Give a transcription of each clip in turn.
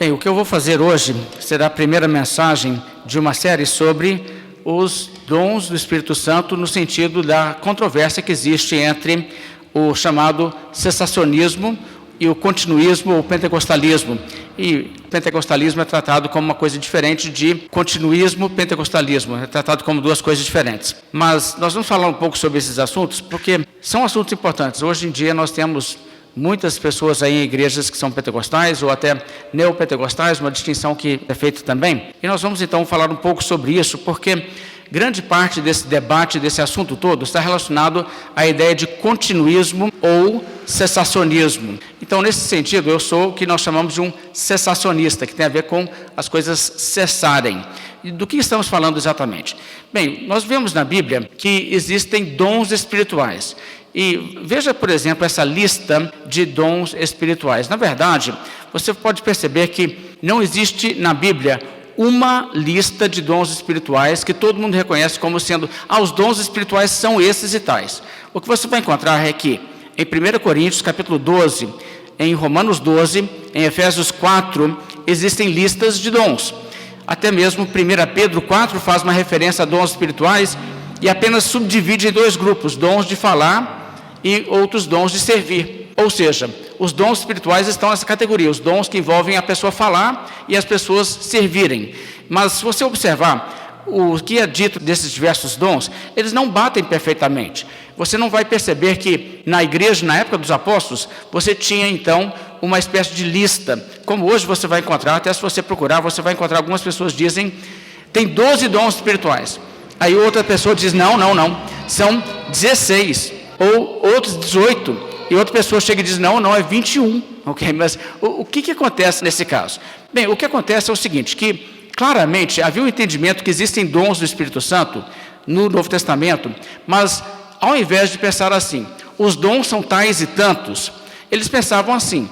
Bem, o que eu vou fazer hoje será a primeira mensagem de uma série sobre os dons do Espírito Santo no sentido da controvérsia que existe entre o chamado cessacionismo e o continuismo ou pentecostalismo. E pentecostalismo é tratado como uma coisa diferente de continuismo, pentecostalismo. É tratado como duas coisas diferentes. Mas nós vamos falar um pouco sobre esses assuntos, porque são assuntos importantes. Hoje em dia nós temos muitas pessoas aí em igrejas que são pentecostais ou até neopentecostais, uma distinção que é feita também. E nós vamos então falar um pouco sobre isso, porque grande parte desse debate, desse assunto todo, está relacionado à ideia de continuismo ou cessacionismo. Então, nesse sentido, eu sou o que nós chamamos de um cessacionista, que tem a ver com as coisas cessarem. E do que estamos falando exatamente? Bem, nós vemos na Bíblia que existem dons espirituais. E veja, por exemplo, essa lista de dons espirituais. Na verdade, você pode perceber que não existe na Bíblia uma lista de dons espirituais que todo mundo reconhece como sendo, os dons espirituais são esses e tais. O que você vai encontrar é que em 1 Coríntios, capítulo 12, em Romanos 12, em Efésios 4, existem listas de dons. Até mesmo 1 Pedro 4 faz uma referência a dons espirituais e apenas subdivide em dois grupos, dons de falar e outros dons de servir. Ou seja, os dons espirituais estão nessa categoria, os dons que envolvem a pessoa falar e as pessoas servirem. Mas se você observar o que é dito desses diversos dons, eles não batem perfeitamente. Você não vai perceber que na igreja, na época dos apóstolos, você tinha então uma espécie de lista, como hoje você vai encontrar, até se você procurar, você vai encontrar algumas pessoas dizem, tem 12 dons espirituais. Aí outra pessoa diz, não, são 16, ou outros 18, e outra pessoa chega e diz, não, é 21, ok? Mas o que acontece nesse caso? Bem, o que acontece é o seguinte, que claramente havia um entendimento que existem dons do Espírito Santo no Novo Testamento, mas ao invés de pensar assim, os dons são tais e tantos, eles pensavam assim,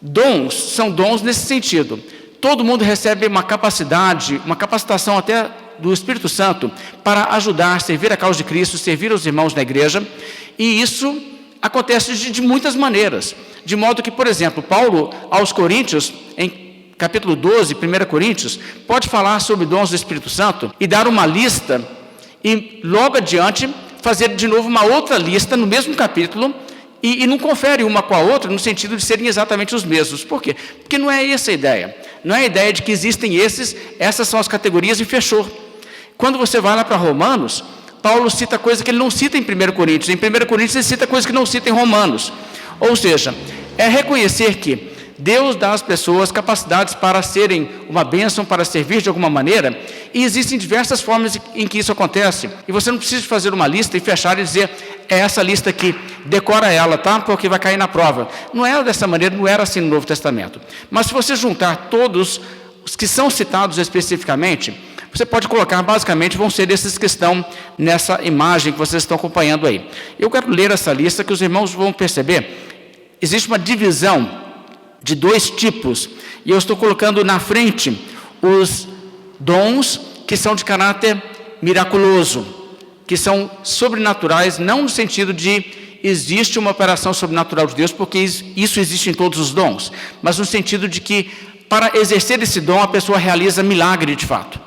dons são dons nesse sentido, todo mundo recebe uma capacidade, uma capacitação até do Espírito Santo para ajudar, servir a causa de Cristo, servir os irmãos na igreja, e isso acontece de muitas maneiras, de modo que, por exemplo, Paulo aos Coríntios, em capítulo 12, 1 Coríntios, pode falar sobre dons do Espírito Santo e dar uma lista, e logo adiante fazer de novo uma outra lista no mesmo capítulo, e não confere uma com a outra no sentido de serem exatamente os mesmos. Por quê? Porque não é essa a ideia. Não é a ideia de que existem essas são as categorias e fechou. Quando você vai lá para Romanos, Paulo cita coisa que ele não cita em 1 Coríntios. Em 1 Coríntios ele cita coisa que não cita em Romanos. Ou seja, é reconhecer que Deus dá às pessoas capacidades para serem uma bênção, para servir de alguma maneira, e existem diversas formas em que isso acontece. E você não precisa fazer uma lista e fechar e dizer, é essa lista aqui, decora ela, tá? Porque vai cair na prova. Não era dessa maneira, não era assim no Novo Testamento. Mas se você juntar todos os que são citados especificamente, você pode colocar, basicamente, vão ser esses que estão nessa imagem que vocês estão acompanhando aí. Eu quero ler essa lista que os irmãos vão perceber. Existe uma divisão de dois tipos, e eu estou colocando na frente os dons que são de caráter miraculoso, que são sobrenaturais, não no sentido de existe uma operação sobrenatural de Deus, porque isso existe em todos os dons, mas no sentido de que para exercer esse dom a pessoa realiza milagre de fato.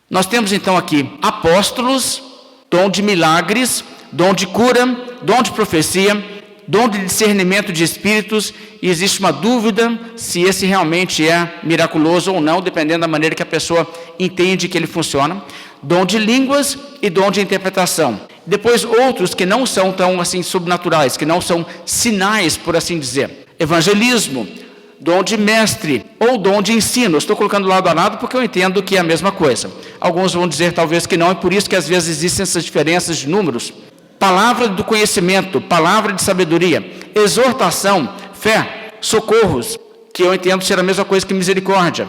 Nós temos então aqui apóstolos, dom de milagres, dom de cura, dom de profecia, dom de discernimento de espíritos, e existe uma dúvida se esse realmente é miraculoso ou não, dependendo da maneira que a pessoa entende que ele funciona, dom de línguas e dom de interpretação. Depois outros que não são tão assim sobrenaturais, que não são sinais, por assim dizer. Evangelismo, dom de mestre ou dom de ensino. Eu estou colocando lado a lado porque eu entendo que é a mesma coisa. Alguns vão dizer talvez que não, é por isso que às vezes existem essas diferenças de números. Palavra do conhecimento, palavra de sabedoria, exortação, fé, socorros, que eu entendo ser a mesma coisa que misericórdia.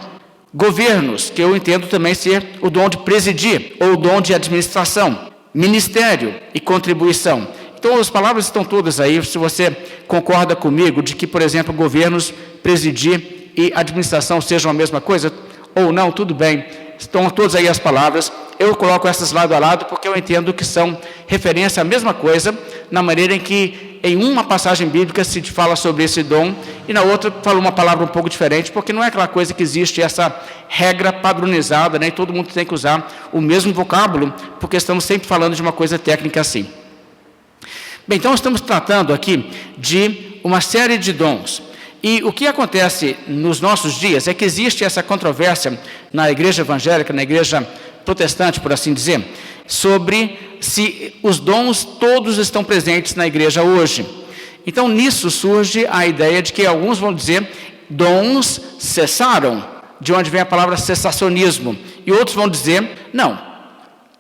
Governos, que eu entendo também ser o dom de presidir, ou o dom de administração. Ministério e contribuição. Então as palavras estão todas aí, se você concorda comigo de que, por exemplo, governos, presidir e administração sejam a mesma coisa, ou não, tudo bem. Estão todas aí as palavras, eu coloco essas lado a lado porque eu entendo que são referência à mesma coisa, na maneira em que em uma passagem bíblica se fala sobre esse dom e na outra fala uma palavra um pouco diferente, porque não é aquela coisa que existe essa regra padronizada, né? E todo mundo tem que usar o mesmo vocábulo, porque estamos sempre falando de uma coisa técnica assim. Bem, então estamos tratando aqui de uma série de dons. E o que acontece nos nossos dias é que existe essa controvérsia na igreja evangélica, na igreja protestante, por assim dizer, sobre se os dons todos estão presentes na igreja hoje. Então, nisso surge a ideia de que alguns vão dizer dons cessaram, de onde vem a palavra cessacionismo. E outros vão dizer, não,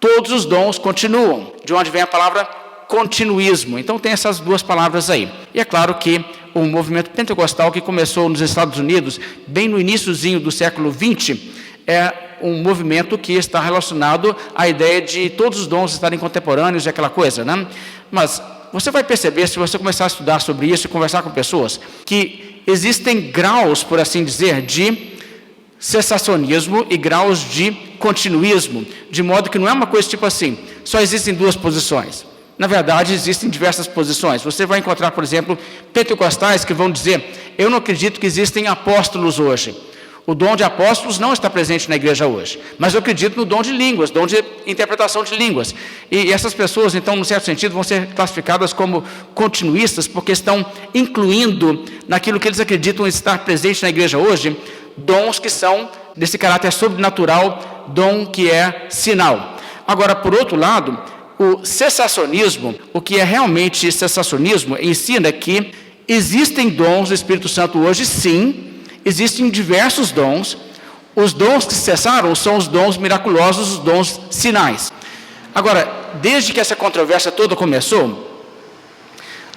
todos os dons continuam, de onde vem a palavra continuismo. Então tem essas duas palavras aí. E é claro que o movimento pentecostal que começou nos Estados Unidos, bem no iniciozinho do século XX, é um movimento que está relacionado à ideia de todos os dons estarem contemporâneos e aquela coisa, né? Mas você vai perceber, se você começar a estudar sobre isso e conversar com pessoas, que existem graus, por assim dizer, de cessacionismo e graus de continuismo, de modo que não é uma coisa tipo assim, só existem duas posições. Na verdade, existem diversas posições. Você vai encontrar, por exemplo, pentecostais que vão dizer, eu não acredito que existem apóstolos hoje. O dom de apóstolos não está presente na igreja hoje. Mas eu acredito no dom de línguas, dom de interpretação de línguas. E essas pessoas, então, num certo sentido, vão ser classificadas como continuistas, porque estão incluindo naquilo que eles acreditam estar presente na igreja hoje, dons que são desse caráter sobrenatural, dom que é sinal. Agora, por outro lado, o cessacionismo, o que é realmente cessacionismo, ensina que existem dons do Espírito Santo hoje, sim, existem diversos dons. Os dons que cessaram são os dons miraculosos, os dons sinais. Agora, desde que essa controvérsia toda começou,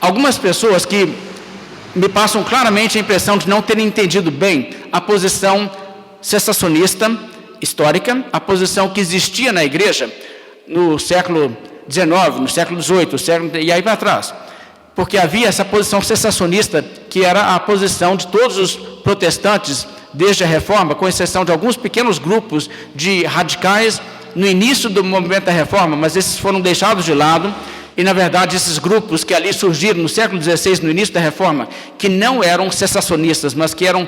algumas pessoas que me passam claramente a impressão de não terem entendido bem a posição cessacionista histórica, a posição que existia na igreja no século XIX, no século XVIII, e aí para trás. Porque havia essa posição cessacionista, que era a posição de todos os protestantes desde a Reforma, com exceção de alguns pequenos grupos de radicais no início do movimento da Reforma, mas esses foram deixados de lado, e na verdade esses grupos que ali surgiram no século XVI, no início da Reforma, que não eram cessacionistas, mas que eram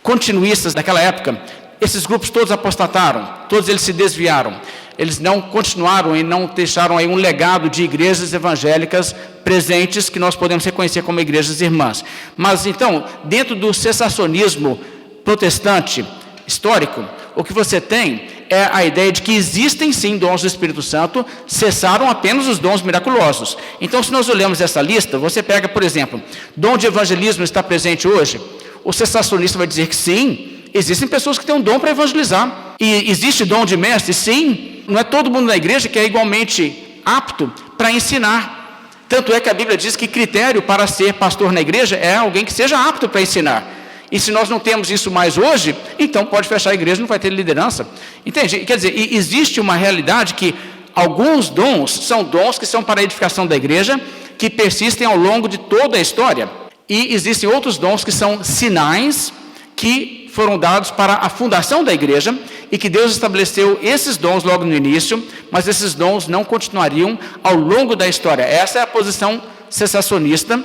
continuistas daquela época, esses grupos todos apostataram, todos eles se desviaram. Eles não continuaram e não deixaram aí um legado de igrejas evangélicas presentes que nós podemos reconhecer como igrejas irmãs. Mas então, dentro do cessacionismo protestante histórico, o que você tem é a ideia de que existem sim dons do Espírito Santo, cessaram apenas os dons miraculosos. Então, se nós olhamos essa lista, você pega, por exemplo, dom de evangelismo está presente hoje? O cessacionista vai dizer que sim, existem pessoas que têm um dom para evangelizar. E existe dom de mestre? Sim. Não é todo mundo na igreja que é igualmente apto para ensinar. Tanto é que a Bíblia diz que critério para ser pastor na igreja é alguém que seja apto para ensinar. E se nós não temos isso mais hoje, então pode fechar a igreja, não vai ter liderança. Entende? Quer dizer, existe uma realidade que alguns dons são dons que são para a edificação da igreja, que persistem ao longo de toda a história. E existem outros dons que são sinais, que foram dados para a fundação da igreja e que Deus estabeleceu esses dons logo no início, mas esses dons não continuariam ao longo da história. Essa é a posição cessacionista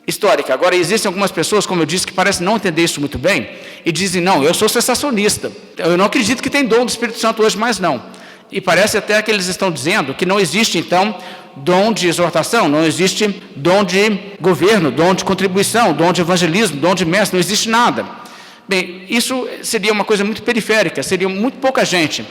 histórica. Agora, existem algumas pessoas, como eu disse, que parecem não entender isso muito bem e dizem, não, eu sou cessacionista, eu não acredito que tem dom do Espírito Santo hoje, mais não. E parece até que eles estão dizendo que não existe, então, dom de exortação, não existe dom de governo, dom de contribuição, dom de evangelismo, dom de mestre, não existe nada. Bem, isso seria uma coisa muito periférica, seria muito pouca gente.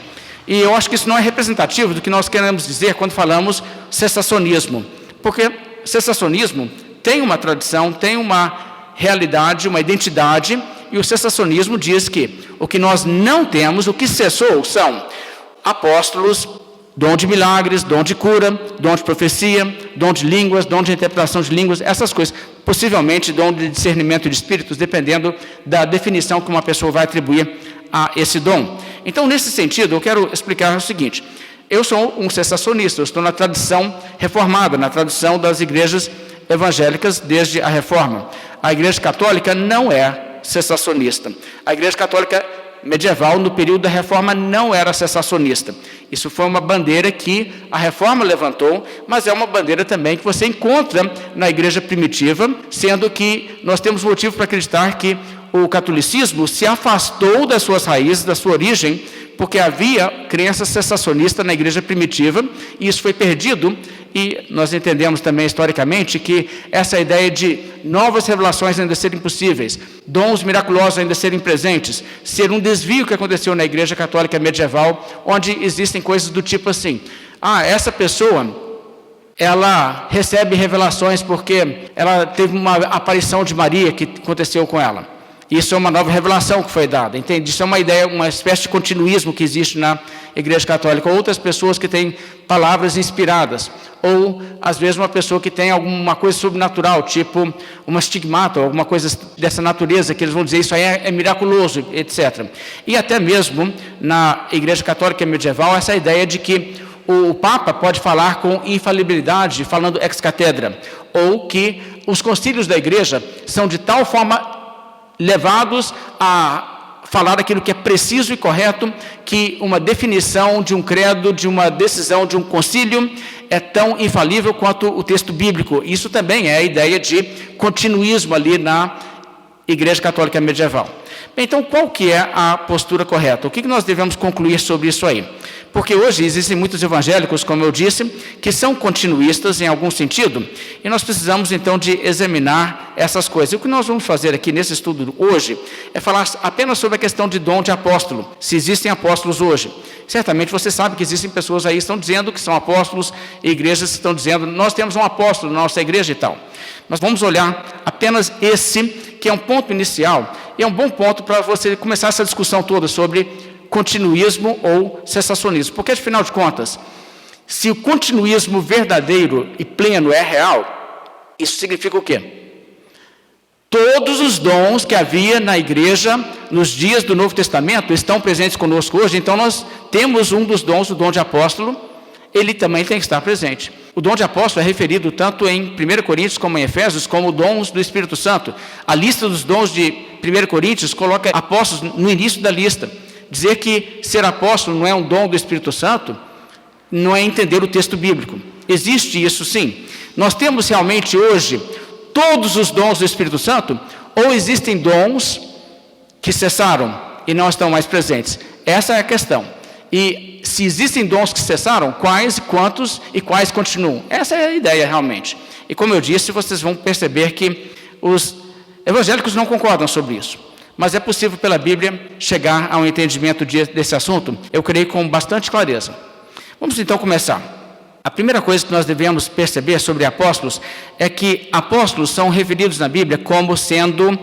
E eu acho que isso não é representativo do que nós queremos dizer quando falamos cessacionismo. Porque cessacionismo tem uma tradição, tem uma realidade, uma identidade, e o cessacionismo diz que o que nós não temos, o que cessou, são apóstolos, dom de milagres, dom de cura, dom de profecia, dom de línguas, dom de interpretação de línguas, essas coisas. Possivelmente dom de discernimento de espíritos, dependendo da definição que uma pessoa vai atribuir a esse dom. Então, nesse sentido, eu quero explicar o seguinte. Eu sou um cessacionista, eu estou na tradição reformada, na tradição das igrejas evangélicas desde a Reforma. A Igreja Católica não é cessacionista. A Igreja Católica medieval, no período da Reforma, não era cessacionista. Isso foi uma bandeira que a Reforma levantou, mas é uma bandeira também que você encontra na igreja primitiva, sendo que nós temos motivo para acreditar que o catolicismo se afastou das suas raízes, da sua origem, porque havia crença cessacionista na igreja primitiva, e isso foi perdido, e nós entendemos também historicamente que essa ideia de novas revelações ainda serem possíveis, dons miraculosos ainda serem presentes, ser um desvio que aconteceu na igreja católica medieval, onde existem coisas do tipo assim: essa pessoa, ela recebe revelações porque ela teve uma aparição de Maria que aconteceu com ela. Isso é uma nova revelação que foi dada, entende? Isso é uma ideia, uma espécie de continuismo que existe na Igreja Católica. Outras pessoas que têm palavras inspiradas, ou às vezes uma pessoa que tem alguma coisa sobrenatural, tipo uma estigmata, ou alguma coisa dessa natureza, que eles vão dizer isso aí é miraculoso, etc. E até mesmo na Igreja Católica medieval, essa ideia de que o Papa pode falar com infalibilidade, falando ex cathedra, ou que os concílios da Igreja são de tal forma levados a falar aquilo que é preciso e correto, que uma definição de um credo, de uma decisão de um concílio, é tão infalível quanto o texto bíblico. Isso também é a ideia de continuismo ali na Igreja Católica medieval. Bem, então, qual que é a postura correta? O que nós devemos concluir sobre isso aí? Porque hoje existem muitos evangélicos, como eu disse, que são continuistas em algum sentido, e nós precisamos então de examinar essas coisas. E o que nós vamos fazer aqui nesse estudo hoje é falar apenas sobre a questão de dom de apóstolo, se existem apóstolos hoje. Certamente você sabe que existem pessoas aí que estão dizendo que são apóstolos, e igrejas que estão dizendo, nós temos um apóstolo na nossa igreja e tal. Nós vamos olhar apenas esse, que é um ponto inicial, e é um bom ponto para você começar essa discussão toda sobre continuismo ou cessacionismo. Porque, afinal de contas, se o continuismo verdadeiro e pleno é real, isso significa o quê? Todos os dons que havia na igreja nos dias do Novo Testamento estão presentes conosco hoje, então nós temos um dos dons, o dom de apóstolo, ele também tem que estar presente. O dom de apóstolo é referido tanto em 1 Coríntios como em Efésios como dons do Espírito Santo. A lista dos dons de 1 Coríntios coloca apóstolos no início da lista. Dizer que ser apóstolo não é um dom do Espírito Santo, não é entender o texto bíblico. Existe isso sim. Nós temos realmente hoje todos os dons do Espírito Santo, ou existem dons que cessaram e não estão mais presentes? Essa é a questão. E se existem dons que cessaram, quais, quantos e quais continuam? Essa é a ideia realmente. E como eu disse, vocês vão perceber que os evangélicos não concordam sobre isso. Mas é possível pela Bíblia chegar a um entendimento desse assunto, eu creio com bastante clareza. Vamos então começar. A primeira coisa que nós devemos perceber sobre apóstolos é que apóstolos são referidos na Bíblia como sendo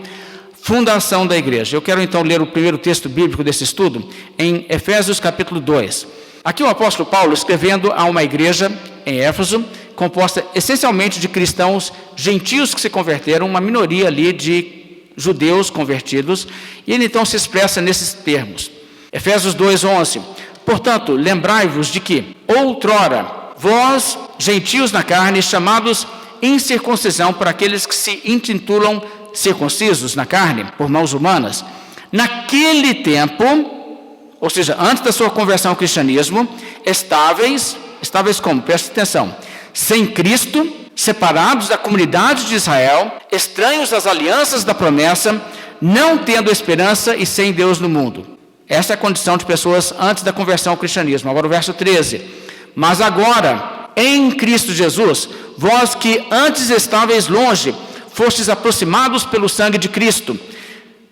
fundação da igreja. Eu quero então ler o primeiro texto bíblico desse estudo, em Efésios capítulo 2. Aqui o apóstolo Paulo escrevendo a uma igreja em Éfeso, composta essencialmente de cristãos gentios que se converteram, uma minoria ali de judeus convertidos, e ele então se expressa nesses termos. Efésios 2:11. Portanto, lembrai-vos de que, outrora, vós, gentios na carne, chamados incircuncisão por aqueles que se intitulam circuncisos na carne, por mãos humanas, naquele tempo, ou seja, antes da sua conversão ao cristianismo, estáveis como? Presta atenção, sem Cristo, separados da comunidade de Israel, estranhos às alianças da promessa, não tendo esperança e sem Deus no mundo. Essa é a condição de pessoas antes da conversão ao cristianismo. Agora o verso 13. Mas agora, em Cristo Jesus, vós que antes estáveis longe, fostes aproximados pelo sangue de Cristo,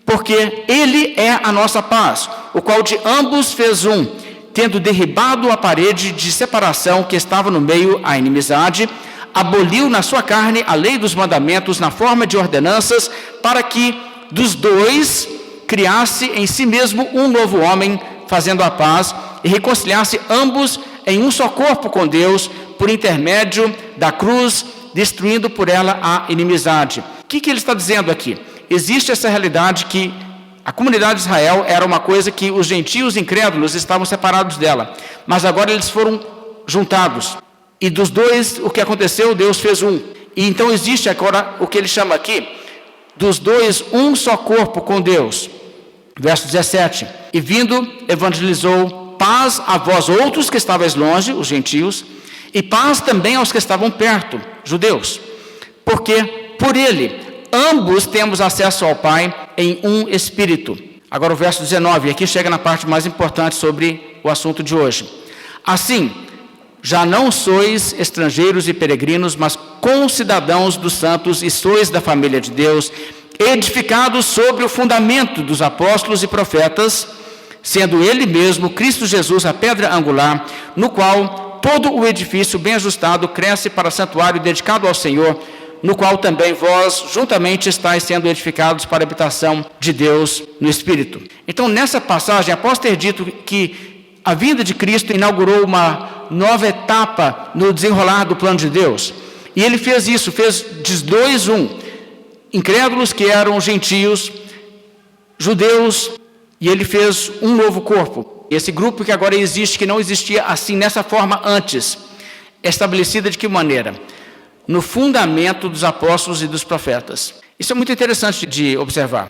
porque Ele é a nossa paz, o qual de ambos fez um, tendo derribado a parede de separação que estava no meio, a inimizade, aboliu na sua carne a lei dos mandamentos na forma de ordenanças, para que dos dois criasse em si mesmo um novo homem, fazendo a paz, e reconciliasse ambos em um só corpo com Deus, por intermédio da cruz, destruindo por ela a inimizade. O que ele está dizendo aqui? Existe essa realidade que a comunidade de Israel era uma coisa que os gentios incrédulos estavam separados dela, mas agora eles foram juntados. E dos dois, o que aconteceu, Deus fez um. E então existe agora o que ele chama aqui, dos dois, um só corpo com Deus. Verso 17: e vindo, evangelizou paz a vós outros que estáveis longe, os gentios, e paz também aos que estavam perto, judeus, porque por ele ambos temos acesso ao Pai em um Espírito. Agora o verso 19, e aqui chega na parte mais importante sobre o assunto de hoje. Assim, já não sois estrangeiros e peregrinos, mas concidadãos dos santos, e sois da família de Deus, edificados sobre o fundamento dos apóstolos e profetas, sendo ele mesmo, Cristo Jesus, a pedra angular, no qual todo o edifício bem ajustado cresce para santuário dedicado ao Senhor, no qual também vós juntamente estáis sendo edificados para a habitação de Deus no Espírito. Então, nessa passagem, após ter dito que a vinda de Cristo inaugurou uma nova etapa no desenrolar do plano de Deus, e ele fez isso, fez de dois um, incrédulos que eram gentios, judeus, e ele fez um novo corpo. Esse grupo que agora existe, que não existia assim, nessa forma antes, estabelecida de que maneira? No fundamento dos apóstolos e dos profetas. Isso é muito interessante de observar.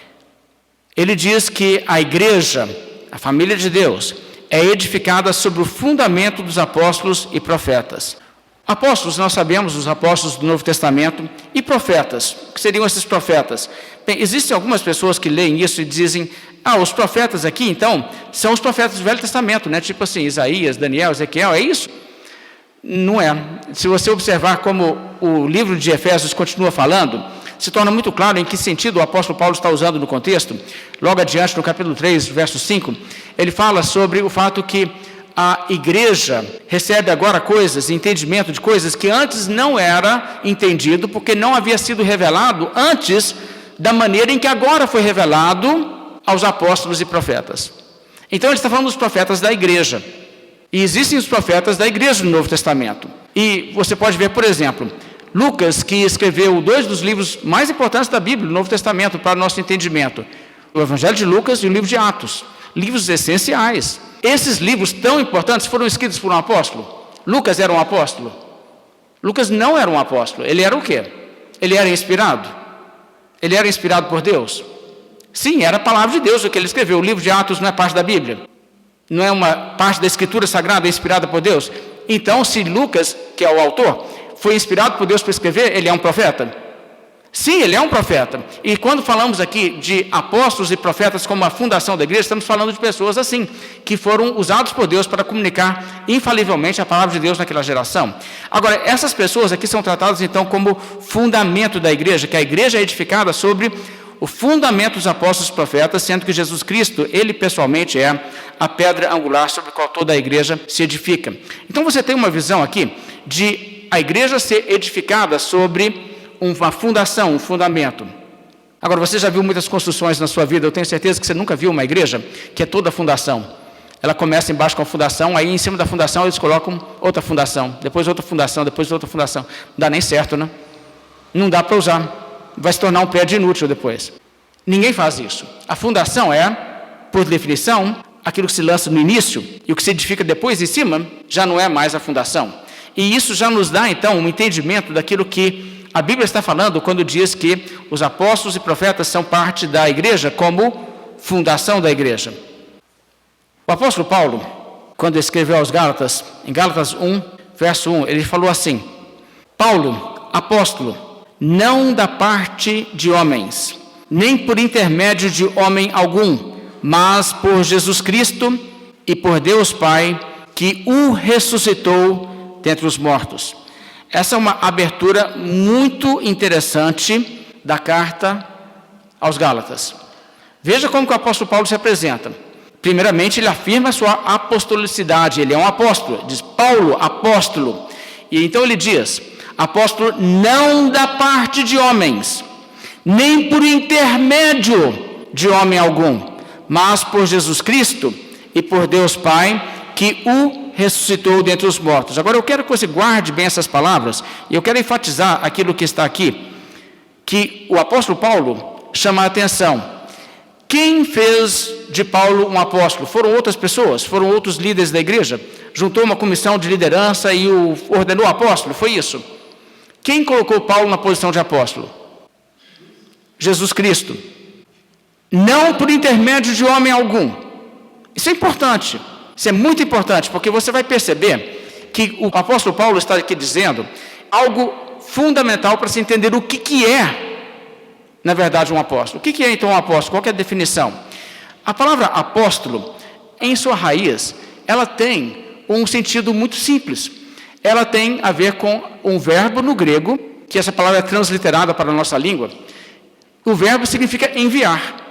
Ele diz que a igreja, a família de Deus, é edificada sobre o fundamento dos apóstolos e profetas. Apóstolos, nós sabemos, os apóstolos do Novo Testamento, e profetas. O que seriam esses profetas? Bem, existem algumas pessoas que leem isso e dizem, os profetas aqui, então, são os profetas do Velho Testamento, né? Tipo assim, Isaías, Daniel, Ezequiel, é isso? Não é. Se você observar como o livro de Efésios continua falando, se torna muito claro em que sentido o apóstolo Paulo está usando no contexto. Logo adiante, no capítulo 3, verso 5, ele fala sobre o fato que a igreja recebe agora coisas, entendimento de coisas que antes não era entendido, porque não havia sido revelado antes da maneira em que agora foi revelado aos apóstolos e profetas. Então ele está falando dos profetas da igreja. E existem os profetas da igreja no Novo Testamento. E você pode ver, por exemplo, Lucas, que escreveu 2 dos livros mais importantes da Bíblia, no Novo Testamento, para o nosso entendimento. O Evangelho de Lucas e o livro de Atos. Livros essenciais. Esses livros tão importantes foram escritos por um apóstolo. Lucas era um apóstolo? Lucas não era um apóstolo. Ele era o quê? Ele era inspirado? Ele era inspirado por Deus? Sim, era a palavra de Deus o que ele escreveu. O livro de Atos não é parte da Bíblia? Não é uma parte da Escritura Sagrada inspirada por Deus? Então, se Lucas, que é o autor, foi inspirado por Deus para escrever, ele é um profeta? Sim, ele é um profeta. E quando falamos aqui de apóstolos e profetas como a fundação da igreja, estamos falando de pessoas assim, que foram usados por Deus para comunicar infalivelmente a palavra de Deus naquela geração. Agora, essas pessoas aqui são tratadas então como fundamento da igreja, que a igreja é edificada sobre o fundamento dos apóstolos e profetas, sendo que Jesus Cristo, ele pessoalmente é a pedra angular sobre a qual toda a igreja se edifica. Então você tem uma visão aqui de a igreja ser edificada sobre uma fundação, um fundamento. Agora, você já viu muitas construções na sua vida, eu tenho certeza que você nunca viu uma igreja que é toda fundação. Ela começa embaixo com a fundação, aí em cima da fundação eles colocam outra fundação, depois outra fundação, depois outra fundação. Não dá nem certo, né? Não dá para usar. Vai se tornar um prédio inútil depois. Ninguém faz isso. A fundação é, por definição, aquilo que se lança no início, e o que se edifica depois em cima, já não é mais a fundação. E isso já nos dá, então, um entendimento daquilo que a Bíblia está falando quando diz que os apóstolos e profetas são parte da igreja como fundação da igreja. O apóstolo Paulo, quando escreveu aos Gálatas, em Gálatas 1, verso 1, ele falou assim: Paulo, apóstolo, não da parte de homens, nem por intermédio de homem algum, mas por Jesus Cristo e por Deus Pai, que o ressuscitou dentre os mortos. Essa é uma abertura muito interessante da carta aos Gálatas. Veja como que o apóstolo Paulo se apresenta. Primeiramente, ele afirma a sua apostolicidade, ele é um apóstolo, diz Paulo, apóstolo. E então ele diz: apóstolo não da parte de homens, nem por intermédio de homem algum, mas por Jesus Cristo e por Deus Pai, que o ressuscitou dentre os mortos. Agora eu quero que você guarde bem essas palavras, e eu quero enfatizar aquilo que está aqui, que o apóstolo Paulo chama a atenção. Quem fez de Paulo um apóstolo? Foram outras pessoas, foram outros líderes da igreja, juntou uma comissão de liderança e o ordenou apóstolo, foi isso? Quem colocou Paulo na posição de apóstolo? Jesus Cristo. não por intermédio de homem algum. Isso é importante, isso é muito importante, porque você vai perceber que o apóstolo Paulo está aqui dizendo algo fundamental para se entender o que é, na verdade, um apóstolo. O que é, então, um apóstolo? Qual que é a definição? A palavra apóstolo, em sua raiz, ela tem um sentido muito simples. Ela tem a ver com um verbo no grego, que essa palavra é transliterada para a nossa língua. O verbo significa enviar.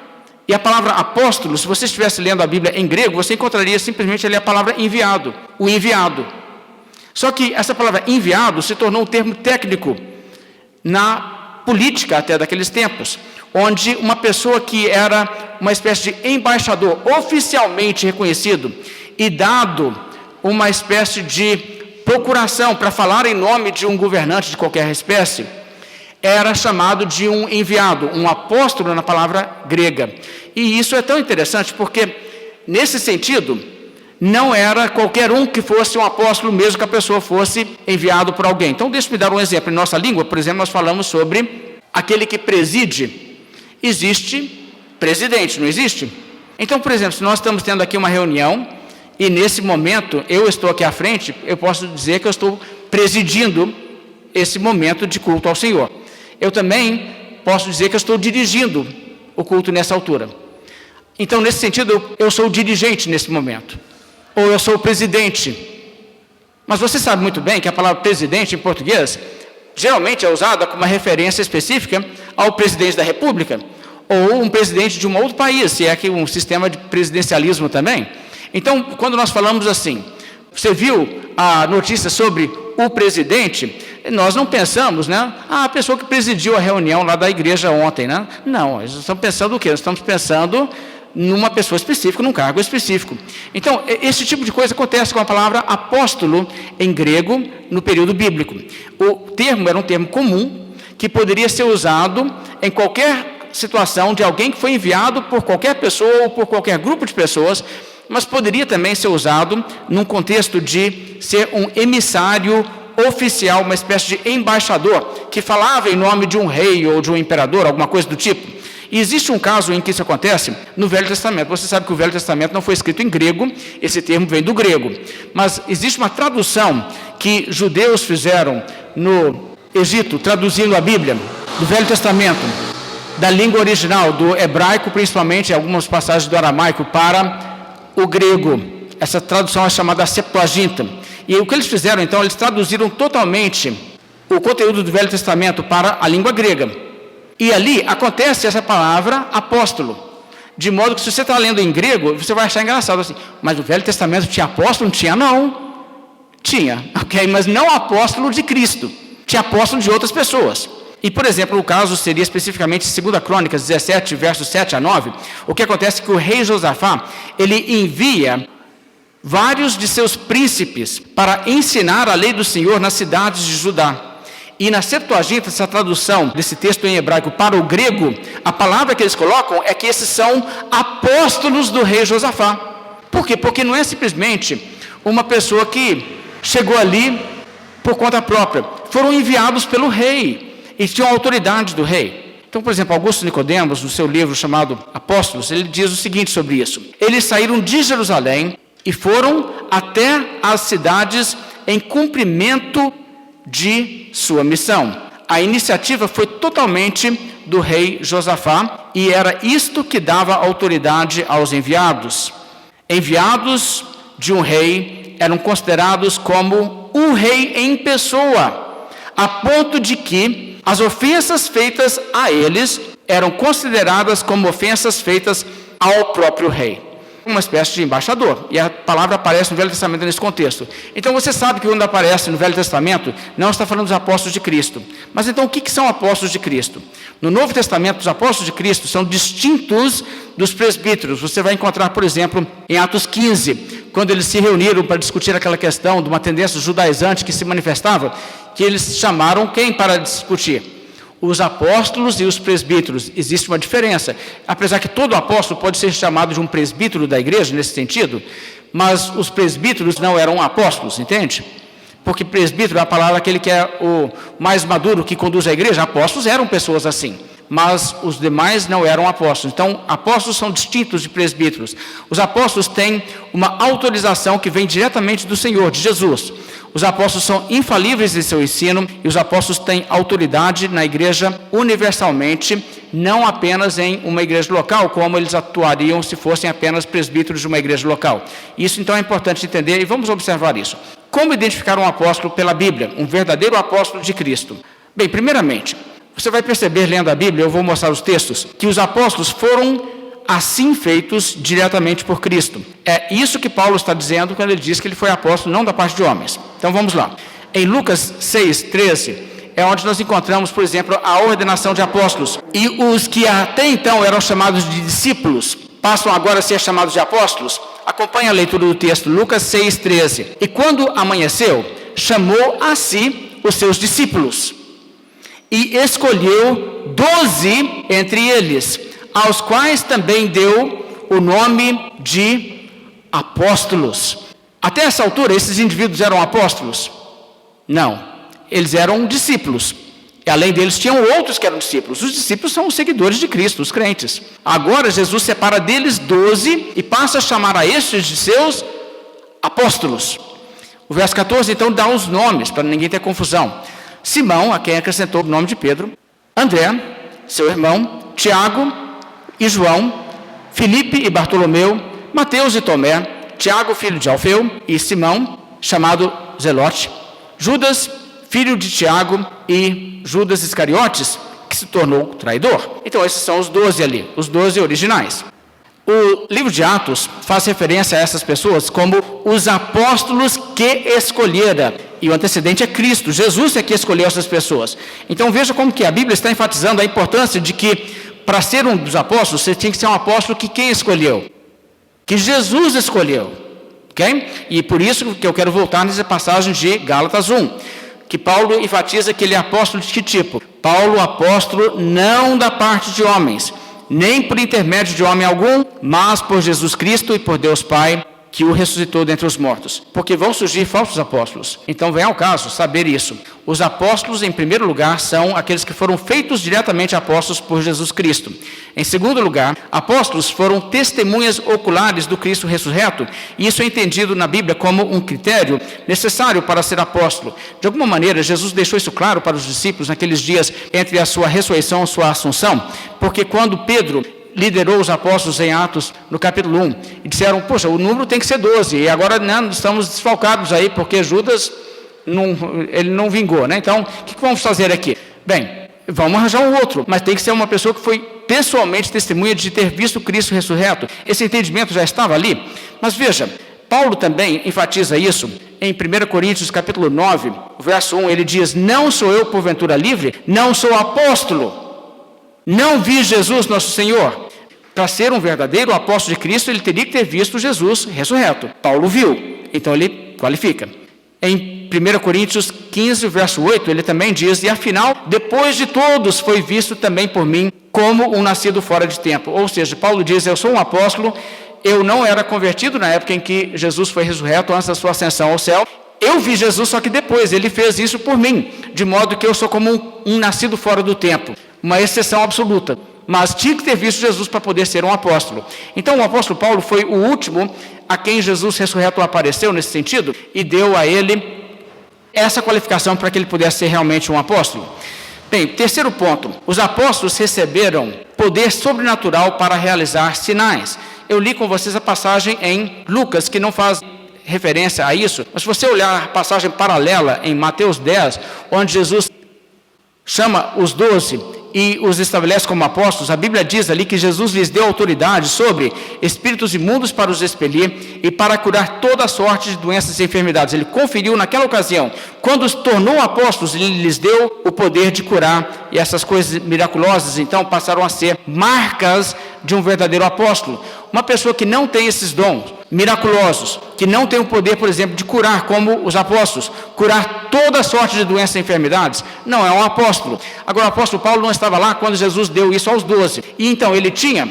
E a palavra apóstolo, se você estivesse lendo a Bíblia em grego, você encontraria simplesmente ali a palavra enviado, o enviado. Só que essa palavra enviado se tornou um termo técnico na política até daqueles tempos, onde uma pessoa que era uma espécie de embaixador oficialmente reconhecido e dado uma espécie de procuração para falar em nome de um governante de qualquer espécie, era chamado de um enviado, um apóstolo na palavra grega. E isso é tão interessante porque, nesse sentido, não era qualquer um que fosse um apóstolo, mesmo que a pessoa fosse enviado por alguém. Então, deixa-me dar um exemplo. Em nossa língua, por exemplo, nós falamos sobre aquele que preside. Existe presidente, não existe? Então, por exemplo, se nós estamos tendo aqui uma reunião e, nesse momento, eu estou aqui à frente, eu posso dizer que eu estou presidindo esse momento de culto ao Senhor. Eu também posso dizer que eu estou dirigindo o culto nessa altura. Então, nesse sentido, eu sou o dirigente nesse momento. Ou eu sou o presidente. Mas você sabe muito bem que a palavra presidente em português geralmente é usada como uma referência específica ao presidente da República, ou um presidente de um outro país, se é que um sistema de presidencialismo também. Então, quando nós falamos assim, você viu a notícia sobre o presidente, nós não pensamos, né? A pessoa que presidiu a reunião lá da igreja ontem, né? Não, nós estamos pensando o quê? Nós estamos pensando numa pessoa específica, num cargo específico. Então, esse tipo de coisa acontece com a palavra apóstolo em grego no período bíblico. O termo era um termo comum que poderia ser usado em qualquer situação de alguém que foi enviado por qualquer pessoa ou por qualquer grupo de pessoas, mas poderia também ser usado num contexto de ser um emissário oficial, uma espécie de embaixador, que falava em nome de um rei ou de um imperador, alguma coisa do tipo. E existe um caso em que isso acontece no Velho Testamento. Você sabe que o Velho Testamento não foi escrito em grego, esse termo vem do grego. Mas existe uma tradução que judeus fizeram no Egito, traduzindo a Bíblia, do Velho Testamento, da língua original, do hebraico, principalmente, algumas passagens do aramaico, para o grego. Essa tradução é chamada Septuaginta. E o que eles fizeram, então, eles traduziram totalmente o conteúdo do Velho Testamento para a língua grega. E ali acontece essa palavra apóstolo. De modo que se você está lendo em grego, você vai achar engraçado assim, mas o Velho Testamento tinha apóstolo? Não tinha, não. Tinha, ok? Mas não apóstolo de Cristo. Tinha apóstolo de outras pessoas. E, por exemplo, o caso seria especificamente 2 Crônicas 17, versos 7 a 9. O que acontece é que o rei Josafá, ele envia vários de seus príncipes para ensinar a lei do Senhor nas cidades de Judá. E na Septuaginta, essa tradução desse texto em hebraico para o grego, a palavra que eles colocam é que esses são apóstolos do rei Josafá. Por quê? Porque não é simplesmente uma pessoa que chegou ali por conta própria. Foram enviados pelo rei e tinham a autoridade do rei. Então, por exemplo, Augusto Nicodemos, no seu livro chamado Apóstolos, ele diz o seguinte sobre isso. Eles saíram de Jerusalém e foram até as cidades em cumprimento de sua missão. A iniciativa foi totalmente do rei Josafá e era isto que dava autoridade aos enviados. Enviados de um rei eram considerados como um rei em pessoa, a ponto de que as ofensas feitas a eles eram consideradas como ofensas feitas ao próprio rei. Uma espécie de embaixador, e a palavra aparece no Velho Testamento nesse contexto. Então você sabe que quando aparece no Velho Testamento, não está falando dos apóstolos de Cristo. Mas então o que são apóstolos de Cristo? No Novo Testamento, os apóstolos de Cristo são distintos dos presbíteros. Você vai encontrar, por exemplo, em Atos 15, quando eles se reuniram para discutir aquela questão de uma tendência judaizante que se manifestava, que eles chamaram quem para discutir? Os apóstolos e os presbíteros. Existe uma diferença, apesar que todo apóstolo pode ser chamado de um presbítero da igreja, nesse sentido, mas os presbíteros não eram apóstolos, entende? Porque presbítero é a palavra aquele que é o mais maduro, que conduz a igreja. Apóstolos eram pessoas assim, mas os demais não eram apóstolos. Então, apóstolos são distintos de presbíteros. Os apóstolos têm uma autorização que vem diretamente do Senhor, de Jesus. Os apóstolos são infalíveis em seu ensino e os apóstolos têm autoridade na igreja universalmente, não apenas em uma igreja local, como eles atuariam se fossem apenas presbíteros de uma igreja local. Isso então é importante entender e vamos observar isso. Como identificar um apóstolo pela Bíblia, um verdadeiro apóstolo de Cristo? Bem, primeiramente, você vai perceber lendo a Bíblia, eu vou mostrar os textos, que os apóstolos foram assim feitos diretamente por Cristo. É isso que Paulo está dizendo quando ele diz que ele foi apóstolo não da parte de homens. Então vamos lá. Em Lucas 6:13 é onde nós encontramos, por exemplo, a ordenação de apóstolos. E os que até então eram chamados de discípulos passam agora a ser chamados de apóstolos. Acompanhe a leitura do texto, Lucas 6:13. E quando amanheceu, chamou a si os seus discípulos e escolheu 12 entre eles, aos quais também deu o nome de apóstolos. Até essa altura, esses indivíduos eram apóstolos? Não, eles eram discípulos. E além deles, tinham outros que eram discípulos. Os discípulos são os seguidores de Cristo, os crentes. Agora, Jesus separa deles 12 e passa a chamar a estes de seus apóstolos. O verso 14, então, dá os nomes, para ninguém ter confusão. Simão, a quem acrescentou o nome de Pedro. André, seu irmão. Tiago e João, Filipe e Bartolomeu, Mateus e Tomé, Tiago, filho de Alfeu, e Simão, chamado Zelote, Judas, filho de Tiago, e Judas Iscariotes, que se tornou traidor. Então esses são os 12 ali, os 12 originais. O livro de Atos faz referência a essas pessoas como os apóstolos que escolhera. E o antecedente é Cristo, Jesus é que escolheu essas pessoas. Então veja como que a Bíblia está enfatizando a importância de que para ser um dos apóstolos, você tinha que ser um apóstolo que quem escolheu? Que Jesus escolheu. Okay? E por isso que eu quero voltar nessa passagem de Gálatas 1, que Paulo enfatiza que ele é apóstolo de que tipo? Paulo, apóstolo não da parte de homens, nem por intermédio de homem algum, mas por Jesus Cristo e por Deus Pai, que o ressuscitou dentre os mortos. Porque vão surgir falsos apóstolos. Então vem ao caso saber isso. Os apóstolos, em primeiro lugar, são aqueles que foram feitos diretamente apóstolos por Jesus Cristo. Em segundo lugar, apóstolos foram testemunhas oculares do Cristo ressurreto, e isso é entendido na Bíblia como um critério necessário para ser apóstolo. De alguma maneira, Jesus deixou isso claro para os discípulos naqueles dias entre a sua ressurreição e sua assunção, porque quando Pedro liderou os apóstolos em Atos, no capítulo 1, e disseram, poxa, o número tem que ser 12, e agora não, estamos desfalcados aí, porque Judas, ele não vingou, né? Então, o que vamos fazer aqui? Bem, vamos arranjar um outro, mas tem que ser uma pessoa que foi pessoalmente testemunha de ter visto Cristo ressurreto. Esse entendimento já estava ali, mas veja, Paulo também enfatiza isso em 1 Coríntios capítulo 9, verso 1, ele diz, não sou eu porventura livre, não sou apóstolo, não vi Jesus nosso Senhor. Para ser um verdadeiro apóstolo de Cristo, ele teria que ter visto Jesus ressurreto. Paulo viu, então ele qualifica. Em 1 Coríntios 15, verso 8, ele também diz, e afinal, depois de todos, foi visto também por mim como um nascido fora de tempo. Ou seja, Paulo diz, eu sou um apóstolo, eu não era convertido na época em que Jesus foi ressurreto, antes da sua ascensão ao céu. Eu vi Jesus, só que depois, ele fez isso por mim, de modo que eu sou como um nascido fora do tempo. Uma exceção absoluta, mas tinha que ter visto Jesus para poder ser um apóstolo. Então o apóstolo Paulo foi o último a quem Jesus ressurreto apareceu nesse sentido e deu a ele essa qualificação para que ele pudesse ser realmente um apóstolo. Bem, terceiro ponto, os apóstolos receberam poder sobrenatural para realizar sinais. Eu li com vocês a passagem em Lucas, que não faz referência a isso, mas se você olhar a passagem paralela em Mateus 10, onde Jesus chama os 12 e os estabelece como apóstolos, a Bíblia diz ali que Jesus lhes deu autoridade sobre espíritos imundos para os expelir e para curar toda sorte de doenças e enfermidades. Ele conferiu naquela ocasião, quando os tornou apóstolos, ele lhes deu o poder de curar, e essas coisas miraculosas então passaram a ser marcas de um verdadeiro apóstolo. Uma pessoa que não tem esses dons miraculosos, que não tem o poder, por exemplo, de curar, como os apóstolos, curar toda sorte de doenças e enfermidades, não é um apóstolo. Agora, o apóstolo Paulo não estava lá quando Jesus deu isso aos 12, e então ele tinha,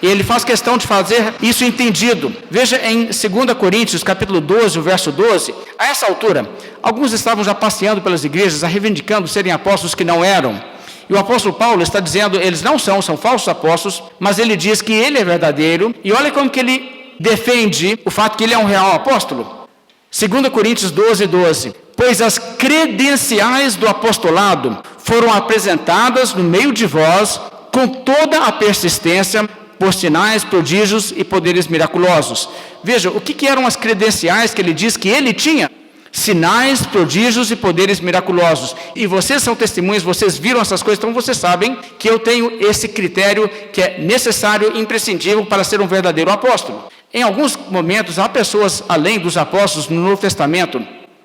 e ele faz questão de fazer isso entendido. Veja em 2 Coríntios, capítulo 12, o verso 12, a essa altura, alguns estavam já passeando pelas igrejas, reivindicando serem apóstolos que não eram, E o apóstolo Paulo está dizendo, eles não são falsos apóstolos, mas ele diz que ele é verdadeiro. E olha como que ele defende o fato que ele é um real apóstolo. 2 Coríntios 12:12. Pois as credenciais do apostolado foram apresentadas no meio de vós com toda a persistência, por sinais, prodígios e poderes miraculosos. Veja, o que eram as credenciais que ele diz que ele tinha? Sinais, prodígios e poderes miraculosos. E vocês são testemunhas, vocês viram essas coisas, então vocês sabem que eu tenho esse critério que é necessário e imprescindível para ser um verdadeiro apóstolo. Em alguns momentos, há pessoas, além dos apóstolos no Novo Testamento,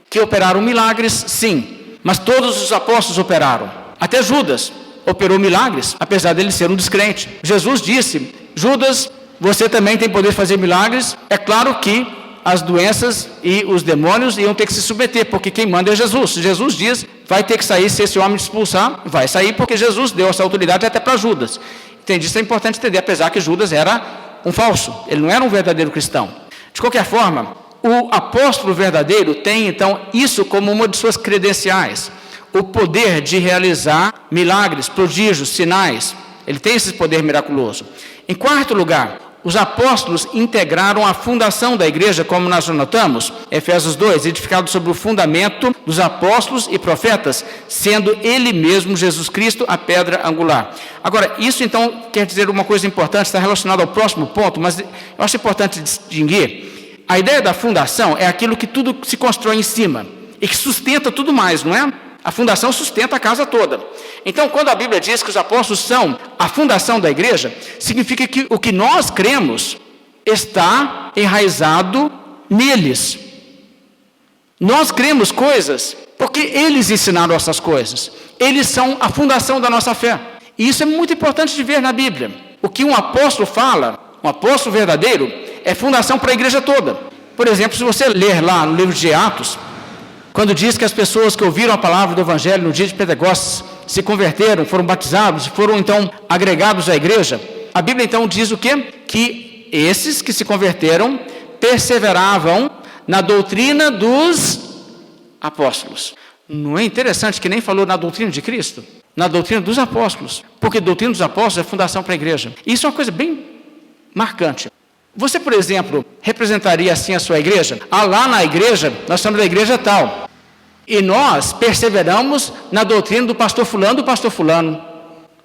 que operaram milagres, sim. Mas todos os apóstolos operaram. Até Judas operou milagres, apesar dele ser um descrente. Jesus disse, Judas, você também tem poder de fazer milagres. É claro que as doenças e os demônios iam ter que se submeter, porque quem manda é Jesus. Jesus diz, vai ter que sair, se esse homem expulsar, vai sair, porque Jesus deu essa autoridade até para Judas. Entende? Isso é importante entender, apesar que Judas era um falso, ele não era um verdadeiro cristão. De qualquer forma, o apóstolo verdadeiro tem, então, isso como uma de suas credenciais, o poder de realizar milagres, prodígios, sinais. Ele tem esse poder miraculoso. Em quarto lugar, os apóstolos integraram a fundação da igreja, como nós notamos, Efésios 2, edificado sobre o fundamento dos apóstolos e profetas, sendo ele mesmo, Jesus Cristo, a pedra angular. Agora, isso então quer dizer uma coisa importante, está relacionado ao próximo ponto, mas eu acho importante distinguir. A ideia da fundação é aquilo que tudo se constrói em cima e que sustenta tudo mais, não é? A fundação sustenta a casa toda. Então, quando a Bíblia diz que os apóstolos são a fundação da igreja, significa que o que nós cremos está enraizado neles. Nós cremos coisas porque eles ensinaram essas coisas. Eles são a fundação da nossa fé. E isso é muito importante de ver na Bíblia. O que um apóstolo fala, um apóstolo verdadeiro, é fundação para a igreja toda. Por exemplo, se você ler lá no livro de Atos, quando diz que as pessoas que ouviram a palavra do Evangelho no dia de Pentecostes se converteram, foram batizados, foram então agregados à igreja, a Bíblia então diz o quê? Que esses que se converteram perseveravam na doutrina dos apóstolos. Não é interessante que nem falou na doutrina de Cristo? Na doutrina dos apóstolos. Porque a doutrina dos apóstolos é fundação para a igreja. Isso é uma coisa bem marcante. Você, por exemplo, representaria assim a sua igreja? Lá na igreja, nós somos da igreja tal. E nós perseveramos na doutrina do pastor fulano.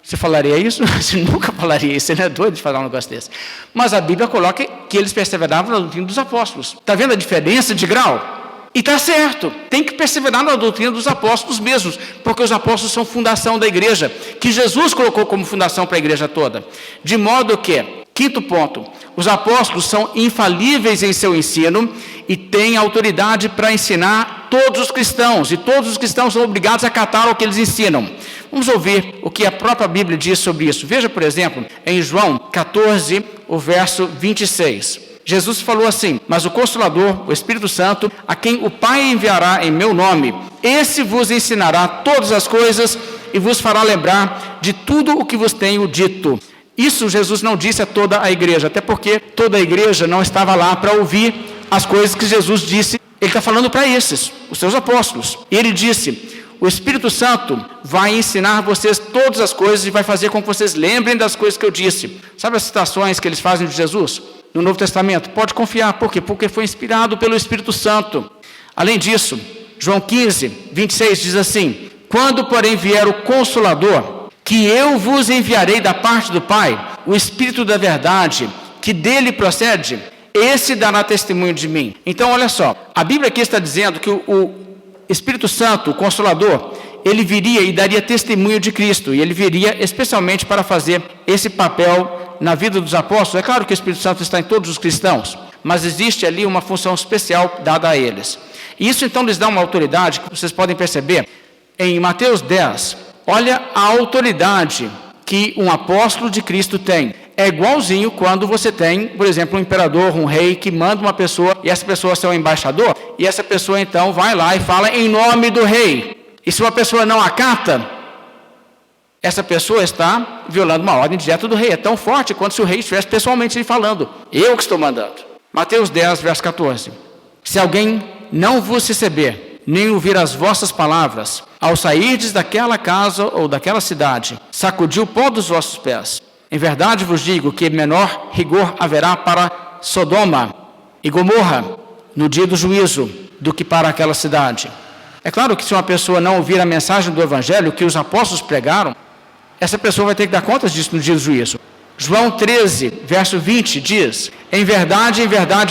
Você falaria isso? Você nunca falaria isso, você não é doido de falar um negócio desse. Mas a Bíblia coloca que eles perseveravam na doutrina dos apóstolos. Está vendo a diferença de grau? E está certo, tem que perseverar na doutrina dos apóstolos mesmos, porque os apóstolos são fundação da igreja, que Jesus colocou como fundação para a igreja toda. De modo que, quinto ponto, os apóstolos são infalíveis em seu ensino e têm autoridade para ensinar todos os cristãos, e todos os cristãos são obrigados a acatar o que eles ensinam. Vamos ouvir o que a própria Bíblia diz sobre isso. Veja, por exemplo, em João 14, o verso 26. Jesus falou assim, mas o Consolador, o Espírito Santo, a quem o Pai enviará em meu nome, esse vos ensinará todas as coisas e vos fará lembrar de tudo o que vos tenho dito. Isso Jesus não disse a toda a igreja, até porque toda a igreja não estava lá para ouvir as coisas que Jesus disse. Ele está falando para esses, os seus apóstolos. E ele disse, o Espírito Santo vai ensinar vocês todas as coisas e vai fazer com que vocês lembrem das coisas que eu disse. Sabe as citações que eles fazem de Jesus no Novo Testamento? Pode confiar, por quê? Porque foi inspirado pelo Espírito Santo. Além disso, João 15, 26 diz assim, quando porém vier o Consolador, que eu vos enviarei da parte do Pai, o Espírito da verdade, que dele procede, esse dará testemunho de mim. Então, olha só, a Bíblia aqui está dizendo que o Espírito Santo, o Consolador, ele viria e daria testemunho de Cristo, e ele viria especialmente para fazer esse papel na vida dos apóstolos. É claro que o Espírito Santo está em todos os cristãos, mas existe ali uma função especial dada a eles. E isso então lhes dá uma autoridade que vocês podem perceber em Mateus 10. Olha a autoridade que um apóstolo de Cristo tem. É igualzinho quando você tem, por exemplo, um imperador, um rei, que manda uma pessoa, e essa pessoa é seu embaixador, e essa pessoa então vai lá e fala em nome do rei. E se uma pessoa não acata, essa pessoa está violando uma ordem direta do rei. É tão forte quanto se o rei estivesse pessoalmente lhe falando. Eu que estou mandando. Mateus 10, verso 14. Se alguém não vos receber, nem ouvir as vossas palavras, ao sairdes daquela casa ou daquela cidade, sacudiu o pó dos vossos pés. Em verdade vos digo que menor rigor haverá para Sodoma e Gomorra no dia do juízo do que para aquela cidade. É claro que se uma pessoa não ouvir a mensagem do Evangelho que os apóstolos pregaram, essa pessoa vai ter que dar contas disso no dia do juízo. João 13, verso 20 diz: em verdade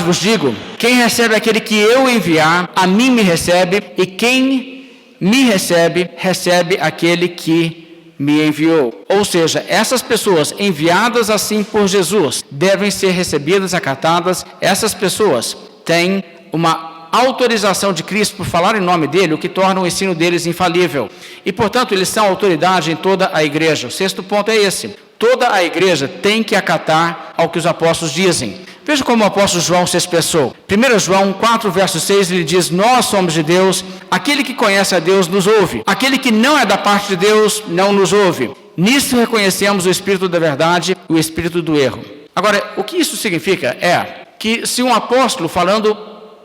vos digo, quem recebe aquele que eu enviar, a mim me recebe, e quem me recebe, recebe aquele que me enviou. Ou seja, essas pessoas enviadas assim por Jesus devem ser recebidas, acatadas. Essas pessoas têm uma autorização de Cristo por falar em nome dele, o que torna o ensino deles infalível. E, portanto, eles são autoridade em toda a igreja. O sexto ponto é esse: toda a igreja tem que acatar ao que os apóstolos dizem. Veja como o apóstolo João se expressou. 1 João 4, verso 6, ele diz: nós somos de Deus, aquele que conhece a Deus nos ouve, aquele que não é da parte de Deus não nos ouve. Nisso reconhecemos o espírito da verdade e o espírito do erro. Agora, o que isso significa é que se um apóstolo, falando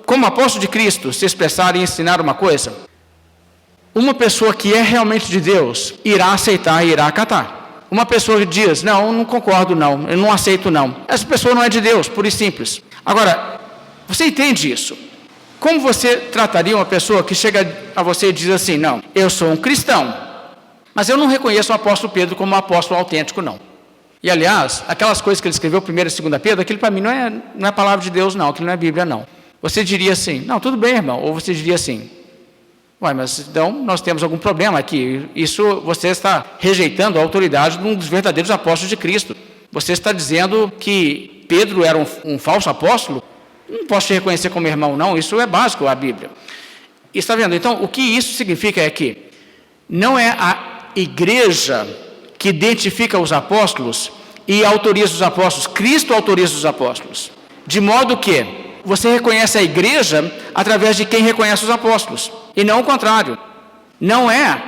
como apóstolo de Cristo, se expressar e ensinar uma coisa, uma pessoa que é realmente de Deus irá aceitar e irá acatar. Uma pessoa que diz: não, não concordo não, eu não aceito não, essa pessoa não é de Deus, pura e simples. Agora, você entende isso? Como você trataria uma pessoa que chega a você e diz assim: não, eu sou um cristão, mas eu não reconheço o apóstolo Pedro como um apóstolo autêntico não. E aliás, aquelas coisas que ele escreveu, 1 e 2 Pedro, aquilo para mim não é palavra de Deus não, aquilo não é Bíblia não. Você diria assim: não, tudo bem, irmão. Ou você diria assim: uai, mas então nós temos algum problema aqui. Isso você está rejeitando a autoridade de um dos verdadeiros apóstolos de Cristo. Você está dizendo que Pedro era um falso apóstolo? Não posso te reconhecer como irmão, não. Isso é básico, a Bíblia. E está vendo? Então, o que isso significa é que não é a igreja que identifica os apóstolos e autoriza os apóstolos. Cristo autoriza os apóstolos. De modo que você reconhece a igreja através de quem reconhece os apóstolos, e não o contrário. Não é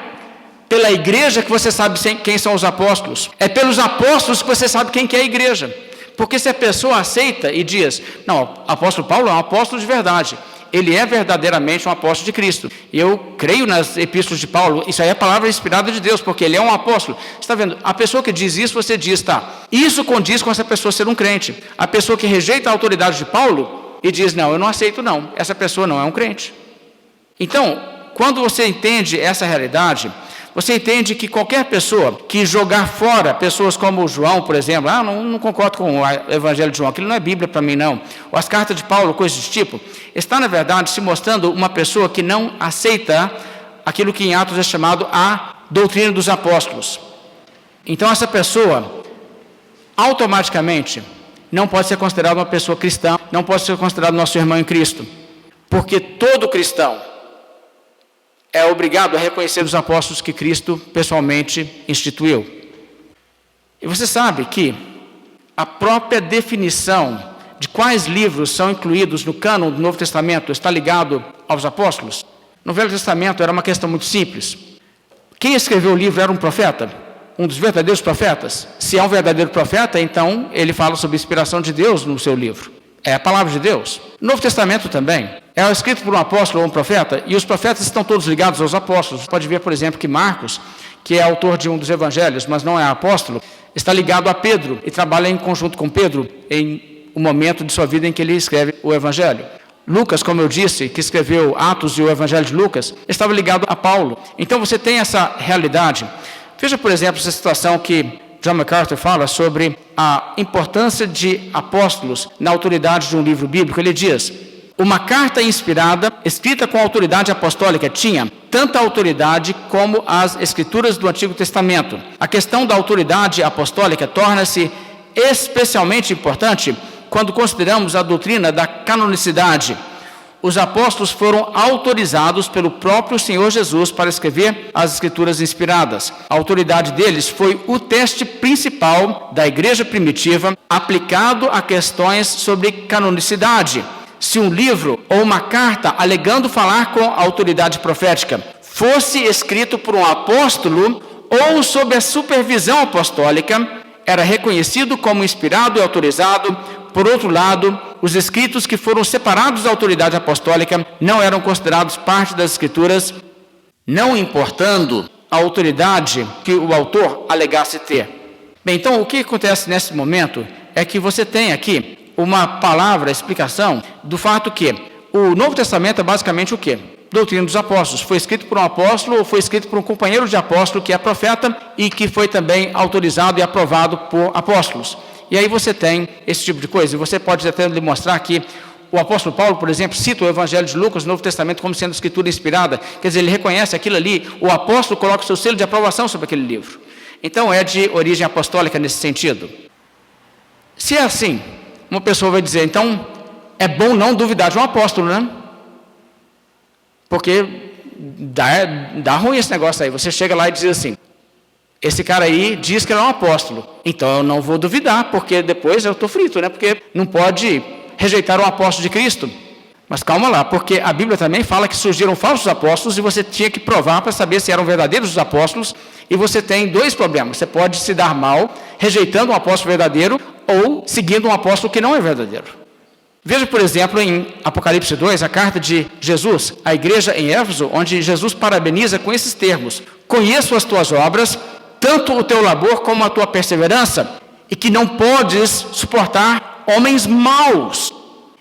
pela igreja que você sabe quem são os apóstolos, é pelos apóstolos que você sabe quem que é a igreja. Porque se a pessoa aceita e diz: não, o apóstolo Paulo é um apóstolo de verdade, ele é verdadeiramente um apóstolo de Cristo, e eu creio nas epístolas de Paulo, isso aí é a palavra inspirada de Deus, porque ele é um apóstolo. Você está vendo? A pessoa que diz isso, você diz: tá, isso condiz com essa pessoa ser um crente. A pessoa que rejeita a autoridade de Paulo e diz: não, eu não aceito não, essa pessoa não é um crente. Então, quando você entende essa realidade, você entende que qualquer pessoa que jogar fora pessoas como o João, por exemplo: não concordo com o Evangelho de João, aquilo não é Bíblia para mim não, ou as cartas de Paulo, coisas desse tipo, está na verdade se mostrando uma pessoa que não aceita aquilo que em Atos é chamado a doutrina dos apóstolos. Então essa pessoa automaticamente não pode ser considerado uma pessoa cristã, não pode ser considerado nosso irmão em Cristo, porque todo cristão é obrigado a reconhecer os apóstolos que Cristo pessoalmente instituiu. E você sabe que a própria definição de quais livros são incluídos no cânon do Novo Testamento está ligado aos apóstolos? No Velho Testamento era uma questão muito simples. Quem escreveu o livro era um profeta? Um dos verdadeiros profetas? Se é um verdadeiro profeta, então ele fala sobre a inspiração de Deus no seu livro. É a palavra de Deus. O Novo Testamento também é escrito por um apóstolo ou um profeta, e os profetas estão todos ligados aos apóstolos. Você pode ver, por exemplo, que Marcos, que é autor de um dos evangelhos, mas não é apóstolo, está ligado a Pedro e trabalha em conjunto com Pedro em um momento de sua vida em que ele escreve o evangelho. Lucas, como eu disse, que escreveu Atos e o evangelho de Lucas, estava ligado a Paulo. Então você tem essa realidade. Veja, por exemplo, essa situação que John MacArthur fala sobre a importância de apóstolos na autoridade de um livro bíblico. Ele diz: uma carta inspirada, escrita com autoridade apostólica, tinha tanta autoridade como as escrituras do Antigo Testamento. A questão da autoridade apostólica torna-se especialmente importante quando consideramos a doutrina da canonicidade. Os apóstolos foram autorizados pelo próprio Senhor Jesus para escrever as escrituras inspiradas. A autoridade deles foi o teste principal da igreja primitiva, aplicado a questões sobre canonicidade. Se um livro ou uma carta alegando falar com a autoridade profética fosse escrito por um apóstolo ou sob a supervisão apostólica, era reconhecido como inspirado e autorizado. Por outro lado, os escritos que foram separados da autoridade apostólica não eram considerados parte das escrituras não importando a autoridade que o autor alegasse ter. Bem, então o que acontece nesse momento é que você tem aqui uma palavra, explicação do fato que o Novo Testamento é basicamente o quê? Doutrina dos Apóstolos. Foi escrito por um apóstolo ou foi escrito por um companheiro de apóstolo que é profeta e que foi também autorizado e aprovado por apóstolos. E aí você tem esse tipo de coisa. E você pode até demonstrar que o apóstolo Paulo, por exemplo, cita o Evangelho de Lucas no Novo Testamento como sendo escritura inspirada. Quer dizer, ele reconhece aquilo ali, o apóstolo coloca o seu selo de aprovação sobre aquele livro. Então é de origem apostólica nesse sentido. Se é assim, uma pessoa vai dizer, então é bom não duvidar de um apóstolo, né? Porque dá ruim esse negócio aí. Você chega lá e diz assim, esse cara aí diz que ele é um apóstolo, então eu não vou duvidar, porque depois eu estou frito, né? Porque não pode rejeitar o apóstolo de Cristo. Mas calma lá, porque a Bíblia também fala que surgiram falsos apóstolos e você tinha que provar para saber se eram verdadeiros os apóstolos. E você tem dois problemas. Você pode se dar mal rejeitando um apóstolo verdadeiro ou seguindo um apóstolo que não é verdadeiro. Veja, por exemplo, em Apocalipse 2, a carta de Jesus à igreja em Éfeso, onde Jesus parabeniza com esses termos: conheço as tuas obras, tanto o teu labor como a tua perseverança, e que não podes suportar homens maus,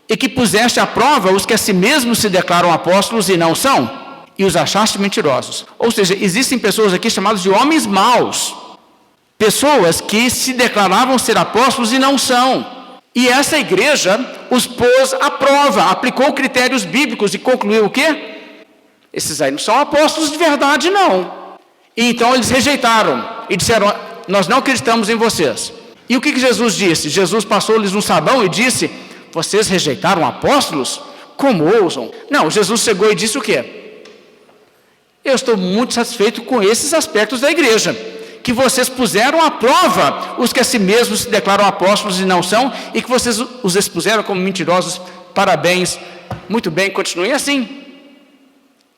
e que puseste à prova os que a si mesmos se declaram apóstolos e não são, e os achaste mentirosos. Ou seja, existem pessoas aqui chamadas de homens maus, pessoas que se declaravam ser apóstolos e não são. E essa igreja os pôs à prova, aplicou critérios bíblicos e concluiu o quê? Esses aí não são apóstolos de verdade, não. E então eles rejeitaram e disseram, nós não acreditamos em vocês. E o que Jesus disse? Jesus passou-lhes um sabão e disse, vocês rejeitaram apóstolos? Como ousam? Não, Jesus chegou e disse o quê? Eu estou muito satisfeito com esses aspectos da igreja, que vocês puseram à prova os que a si mesmos se declaram apóstolos e não são, e que vocês os expuseram como mentirosos. Parabéns, muito bem, continuem assim.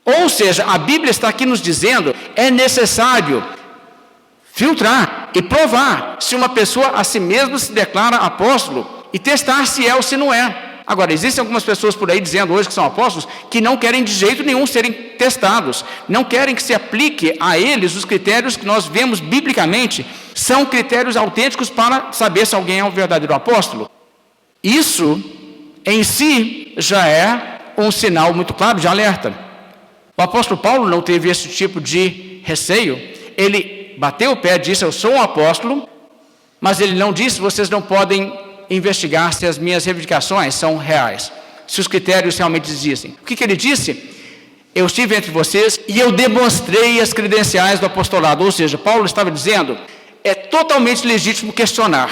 Ou seja, a Bíblia está aqui nos dizendo, é necessário filtrar e provar se uma pessoa a si mesma se declara apóstolo e testar se é ou se não é. Agora, existem algumas pessoas por aí dizendo hoje que são apóstolos que não querem de jeito nenhum serem testados, não querem que se aplique a eles os critérios que nós vemos biblicamente, são critérios autênticos para saber se alguém é um verdadeiro apóstolo. Isso, em si, já é um sinal muito claro de alerta. O apóstolo Paulo não teve esse tipo de receio, ele bateu o pé e disse, eu sou um apóstolo, mas ele não disse, vocês não podem investigar se as minhas reivindicações são reais, se os critérios realmente existem. O que ele disse? Eu estive entre vocês e eu demonstrei as credenciais do apostolado. Ou seja, Paulo estava dizendo, é totalmente legítimo questionar.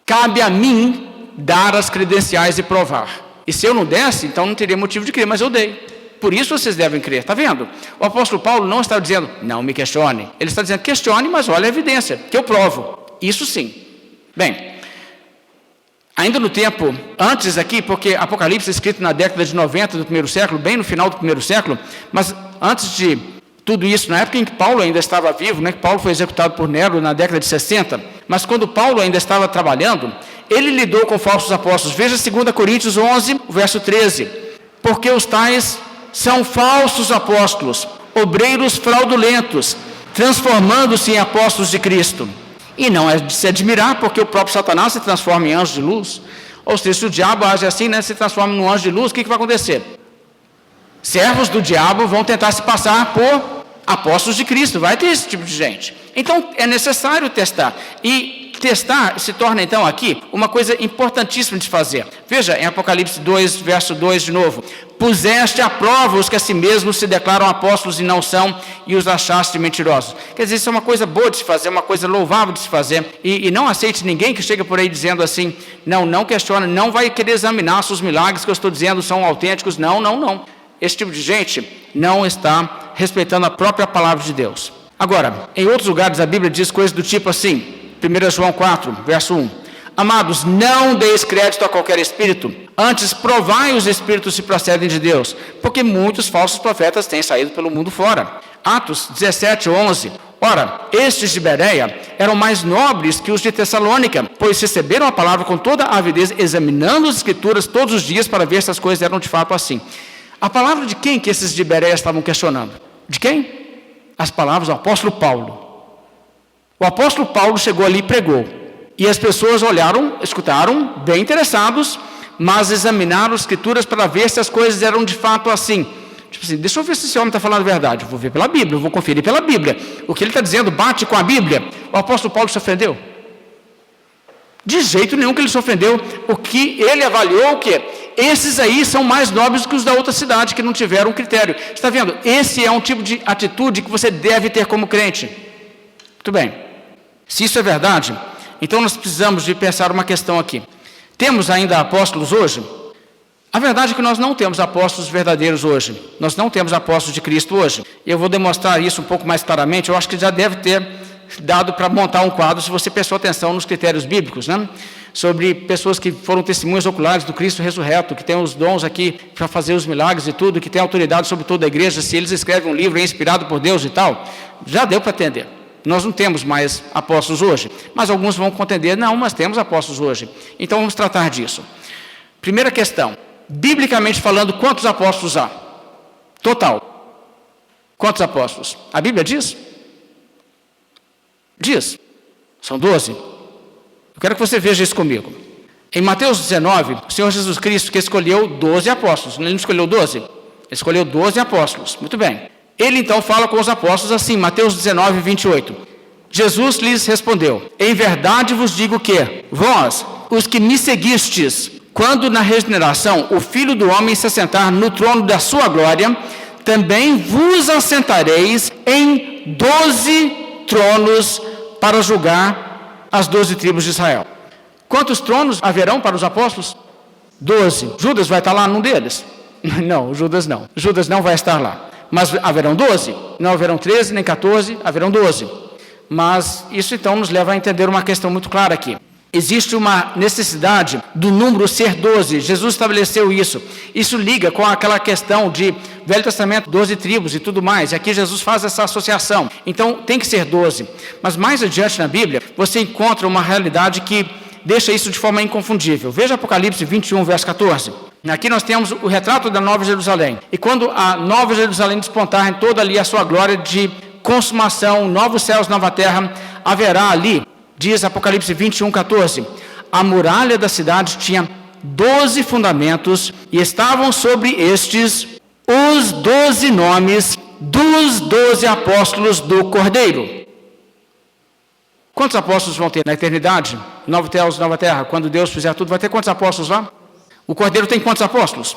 Cabe a mim dar as credenciais e provar. E se eu não desse, então não teria motivo de crer, mas eu dei. Por isso vocês devem crer, está vendo? O apóstolo Paulo não está dizendo, não me questione. Ele está dizendo, questione, mas olha a evidência, que eu provo. Isso sim. Bem, ainda no tempo antes aqui, porque Apocalipse é escrito na década de 90 do primeiro século, bem no final do primeiro século, mas antes de tudo isso, na época em que Paulo ainda estava vivo, né, que Paulo foi executado por Nero na década de 60, mas quando Paulo ainda estava trabalhando, ele lidou com falsos apóstolos. Veja 2 Coríntios 11, verso 13. Porque os tais são falsos apóstolos, obreiros fraudulentos, transformando-se em apóstolos de Cristo. E não é de se admirar, porque o próprio Satanás se transforma em anjo de luz. Ou seja, se o diabo age assim, né, se transforma num anjo de luz, o que vai acontecer? Servos do diabo vão tentar se passar por apóstolos de Cristo. Vai ter esse tipo de gente. Então, é necessário testar. E testar se torna, então, aqui, uma coisa importantíssima de fazer. Veja, em Apocalipse 2, verso 2, de novo. Puseste à prova os que a si mesmos se declaram apóstolos e não são, e os achaste mentirosos. Quer dizer, isso é uma coisa boa de se fazer, uma coisa louvável de se fazer. E não aceite ninguém que chega por aí dizendo assim, não questiona, não vai querer examinar se os milagres que eu estou dizendo são autênticos. Não. Esse tipo de gente não está respeitando a própria palavra de Deus. Agora, em outros lugares a Bíblia diz coisas do tipo assim, 1 João 4, verso 1. Amados, não deis crédito a qualquer espírito, antes provai os espíritos se procedem de Deus, porque muitos falsos profetas têm saído pelo mundo fora. Atos 17, 11. Ora, estes de Bereia eram mais nobres que os de Tessalônica, pois receberam a palavra com toda a avidez, examinando as escrituras todos os dias para ver se as coisas eram de fato assim. A palavra de quem que esses de Bereia estavam questionando? De quem? As palavras do apóstolo Paulo. O apóstolo Paulo chegou ali e pregou. E as pessoas olharam, escutaram, bem interessados, mas examinaram as escrituras para ver se as coisas eram de fato assim. Tipo assim, deixa eu ver se esse homem está falando a verdade. Eu vou ver pela Bíblia, eu vou conferir pela Bíblia. O que ele está dizendo bate com a Bíblia. O apóstolo Paulo se ofendeu? De jeito nenhum que ele se ofendeu. O que ele avaliou o quê? Esses aí são mais nobres que os da outra cidade, que não tiveram critério. Está vendo? Esse é um tipo de atitude que você deve ter como crente. Muito bem. Se isso é verdade, então nós precisamos de pensar uma questão aqui. Temos ainda apóstolos hoje? A verdade é que nós não temos apóstolos verdadeiros hoje. Nós não temos apóstolos de Cristo hoje. Eu vou demonstrar isso um pouco mais claramente. Eu acho que já deve ter dado para montar um quadro, se você prestou atenção nos critérios bíblicos, né? Sobre pessoas que foram testemunhas oculares do Cristo ressurreto, que têm os dons aqui para fazer os milagres e tudo, que têm autoridade sobre toda a igreja, se eles escrevem um livro inspirado por Deus e tal, já deu para atender. Nós não temos mais apóstolos hoje, mas alguns vão contender, não, mas temos apóstolos hoje. Então vamos tratar disso. Primeira questão, biblicamente falando, quantos apóstolos há? Total. Quantos apóstolos? A Bíblia diz? Diz. São 12. Eu quero que você veja isso comigo. Em Mateus 19, o Senhor Jesus Cristo que escolheu 12 apóstolos. Ele não escolheu 12? Ele escolheu 12 apóstolos. Muito bem. Ele então fala com os apóstolos assim, Mateus 19, 28. Jesus lhes respondeu: em verdade vos digo que vós, os que me seguistes, quando na regeneração o Filho do Homem se assentar no trono da sua glória, também vos assentareis em 12 tronos para julgar as 12 tribos de Israel. Quantos tronos haverão para os apóstolos? 12. Judas vai estar lá num deles? Não, Judas não. Judas não vai estar lá. Mas haverão 12? Não haverão 13 nem 14, haverão 12. Mas isso então nos leva a entender uma questão muito clara aqui. Existe uma necessidade do número ser 12. Jesus estabeleceu isso. Isso liga com aquela questão de Velho Testamento, 12 tribos e tudo mais. E aqui Jesus faz essa associação. Então tem que ser 12. Mas mais adiante na Bíblia, você encontra uma realidade que deixa isso de forma inconfundível. Veja Apocalipse 21, verso 14. Aqui nós temos o retrato da Nova Jerusalém. E quando a Nova Jerusalém despontar em toda ali a sua glória de consumação, novos céus, nova terra, haverá ali, diz Apocalipse 21, 14, a muralha da cidade tinha 12 fundamentos e estavam sobre estes os 12 nomes dos 12 apóstolos do Cordeiro. Quantos apóstolos vão ter na eternidade? Novo céus, nova terra. Quando Deus fizer tudo, vai ter quantos apóstolos lá? O Cordeiro tem quantos apóstolos?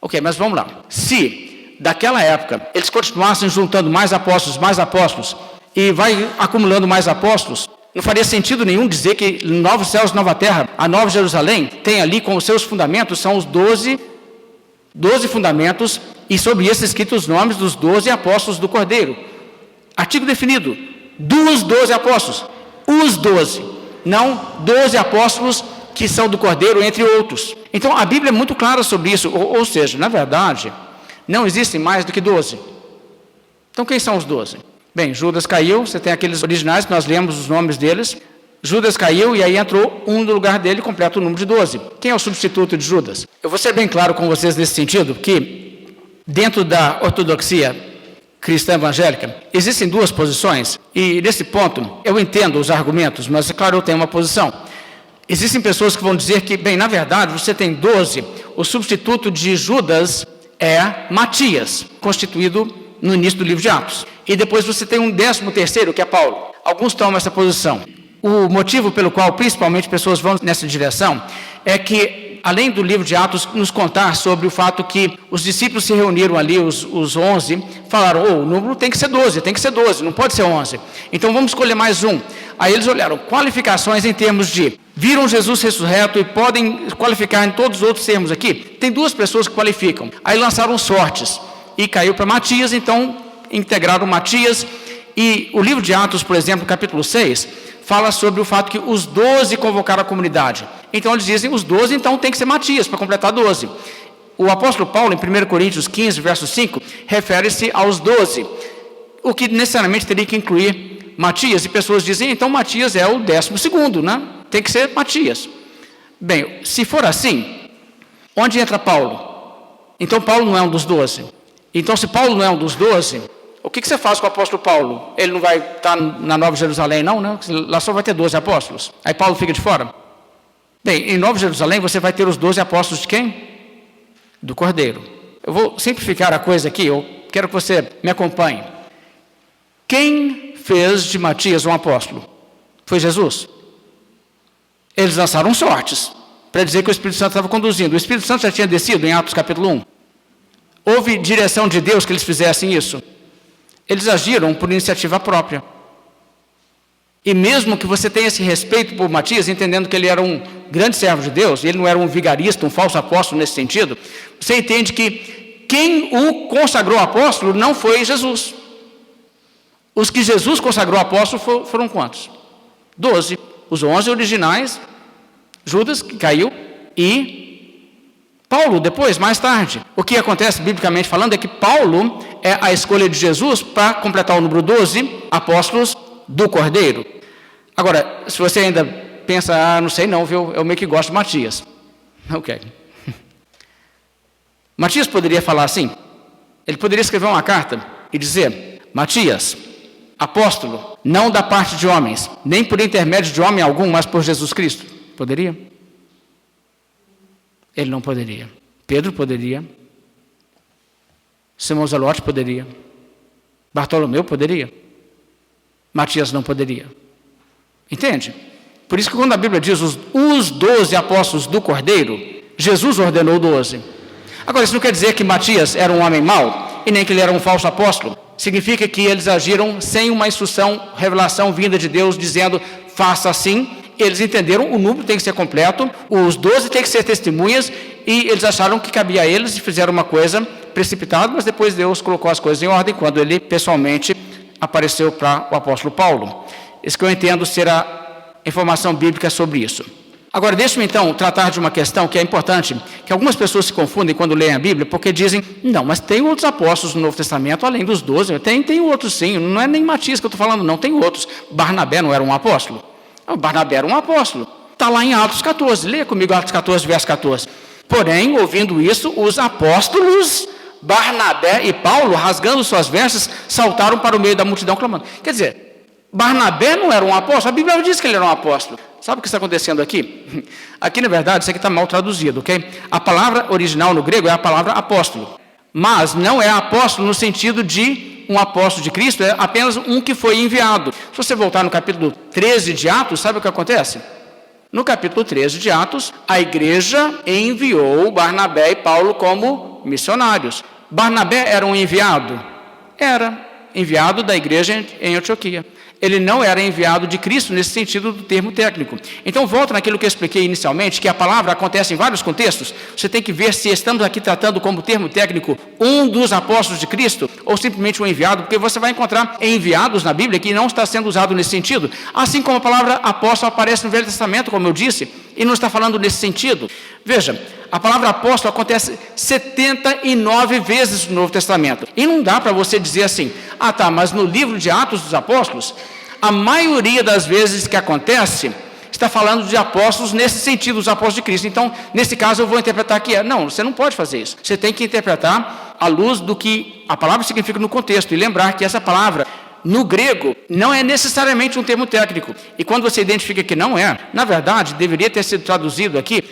Ok, mas vamos lá. Se daquela época eles continuassem juntando mais apóstolos, e vai acumulando mais apóstolos, não faria sentido nenhum dizer que novos céus, nova terra, a Nova Jerusalém, tem ali como seus fundamentos, são os 12 fundamentos, e sobre esses escritos os nomes dos 12 apóstolos do Cordeiro. Artigo definido, dos 12 apóstolos, os 12, não 12 apóstolos que são do Cordeiro, entre outros. Então a Bíblia é muito clara sobre isso, ou seja, na verdade, não existem mais do que 12. Então quem são os 12? Bem, Judas caiu, você tem aqueles originais que nós lemos os nomes deles. Judas caiu e aí entrou um no lugar dele, completa o número de 12. Quem é o substituto de Judas? Eu vou ser bem claro com vocês nesse sentido, que dentro da ortodoxia cristã evangélica, existem duas posições, e nesse ponto eu entendo os argumentos, mas é claro, eu tenho uma posição. Existem pessoas que vão dizer que, bem, na verdade, você tem 12, o substituto de Judas é Matias, constituído no início do livro de Atos. E depois você tem um 13º, que é Paulo. Alguns tomam essa posição. O motivo pelo qual, principalmente, pessoas vão nessa direção, é que, além do livro de Atos nos contar sobre o fato que os discípulos se reuniram ali, os 11, falaram, o número tem que ser 12, não pode ser 11. Então vamos escolher mais um. Aí eles olharam qualificações em termos de viram Jesus ressurreto e podem qualificar em todos os outros termos aqui. Tem duas pessoas que qualificam. Aí lançaram sortes e caiu para Matias, então integraram Matias. E o livro de Atos, por exemplo, capítulo 6, fala sobre o fato que os 12 convocaram a comunidade. Então eles dizem, os 12 então tem que ser Matias, para completar 12. O apóstolo Paulo, em 1 Coríntios 15, verso 5, refere-se aos 12, o que necessariamente teria que incluir Matias, e pessoas dizem, então Matias é o 12º, né? Tem que ser Matias. Bem, se for assim, onde entra Paulo? Então Paulo não é um dos 12. Então, se Paulo não é um dos 12, o que você faz com o apóstolo Paulo? Ele não vai estar na Nova Jerusalém, não, né? Lá só vai ter 12 apóstolos. Aí Paulo fica de fora? Bem, em Nova Jerusalém você vai ter os 12 apóstolos de quem? Do Cordeiro. Eu vou simplificar a coisa aqui, eu quero que você me acompanhe. Quem fez de Matias um apóstolo? Foi Jesus. Eles lançaram sortes para dizer que o Espírito Santo estava conduzindo. O Espírito Santo já tinha descido em Atos capítulo 1. Houve direção de Deus que eles fizessem isso. Eles agiram por iniciativa própria. E mesmo que você tenha esse respeito por Matias, entendendo que ele era um grande servo de Deus, ele não era um vigarista, um falso apóstolo nesse sentido, você entende que quem o consagrou apóstolo não foi Jesus. Os que Jesus consagrou apóstolo foram quantos? 12. Os 11 originais, Judas, que caiu, e Paulo, depois, mais tarde. O que acontece, biblicamente falando, é que Paulo é a escolha de Jesus para completar o número 12, apóstolos do Cordeiro. Agora, se você ainda pensa, não sei não, viu? Eu meio que gosto de Matias. Ok. Matias poderia falar assim, ele poderia escrever uma carta e dizer, Matias, apóstolo, não da parte de homens, nem por intermédio de homem algum, mas por Jesus Cristo. Poderia? Ele não poderia. Pedro poderia. Simão Zelote poderia. Bartolomeu poderia. Matias não poderia. Entende? Por isso que quando a Bíblia diz os 12 apóstolos do Cordeiro, Jesus ordenou 12. Agora, isso não quer dizer que Matias era um homem mau, e nem que ele era um falso apóstolo. Significa que eles agiram sem uma instrução, revelação vinda de Deus, dizendo, faça assim. Eles entenderam, o número tem que ser completo, os 12 têm que ser testemunhas, e eles acharam que cabia a eles e fizeram uma coisa precipitada, mas depois Deus colocou as coisas em ordem, quando ele pessoalmente apareceu para o apóstolo Paulo. Isso que eu entendo ser a informação bíblica sobre isso. Agora, deixe-me então tratar de uma questão que é importante, que algumas pessoas se confundem quando leem a Bíblia, porque dizem, não, mas tem outros apóstolos no Novo Testamento, além dos 12, tem outros sim, não é nem Matias que eu estou falando, não, tem outros. Barnabé não era um apóstolo? Barnabé era um apóstolo, está lá em Atos 14, leia comigo Atos 14, verso 14. Porém, ouvindo isso, os apóstolos Barnabé e Paulo, rasgando suas vestes, saltaram para o meio da multidão clamando. Quer dizer, Barnabé não era um apóstolo, a Bíblia diz que ele era um apóstolo. Sabe o que está acontecendo aqui? Aqui, na verdade, isso aqui está mal traduzido, ok? A palavra original no grego é a palavra apóstolo, mas não é apóstolo no sentido de um apóstolo de Cristo, é apenas um que foi enviado. Se você voltar no capítulo 13 de Atos, sabe o que acontece? No capítulo 13 de Atos, a igreja enviou Barnabé e Paulo como missionários. Barnabé era um enviado? Era enviado da igreja em Antioquia. Ele não era enviado de Cristo nesse sentido do termo técnico. Então, volto naquilo que eu expliquei inicialmente, que a palavra acontece em vários contextos. Você tem que ver se estamos aqui tratando como termo técnico um dos apóstolos de Cristo ou simplesmente um enviado, porque você vai encontrar enviados na Bíblia que não está sendo usado nesse sentido. Assim como a palavra apóstolo aparece no Velho Testamento, como eu disse, e não está falando nesse sentido. Veja, a palavra apóstolo acontece 79 vezes no Novo Testamento. E não dá para você dizer assim, mas no livro de Atos dos Apóstolos, a maioria das vezes que acontece, está falando de apóstolos nesse sentido, os apóstolos de Cristo. Então, nesse caso, eu vou interpretar que não, você não pode fazer isso. Você tem que interpretar à luz do que a palavra significa no contexto, e lembrar que essa palavra, no grego, não é necessariamente um termo técnico. E quando você identifica que não é, na verdade, deveria ter sido traduzido aqui,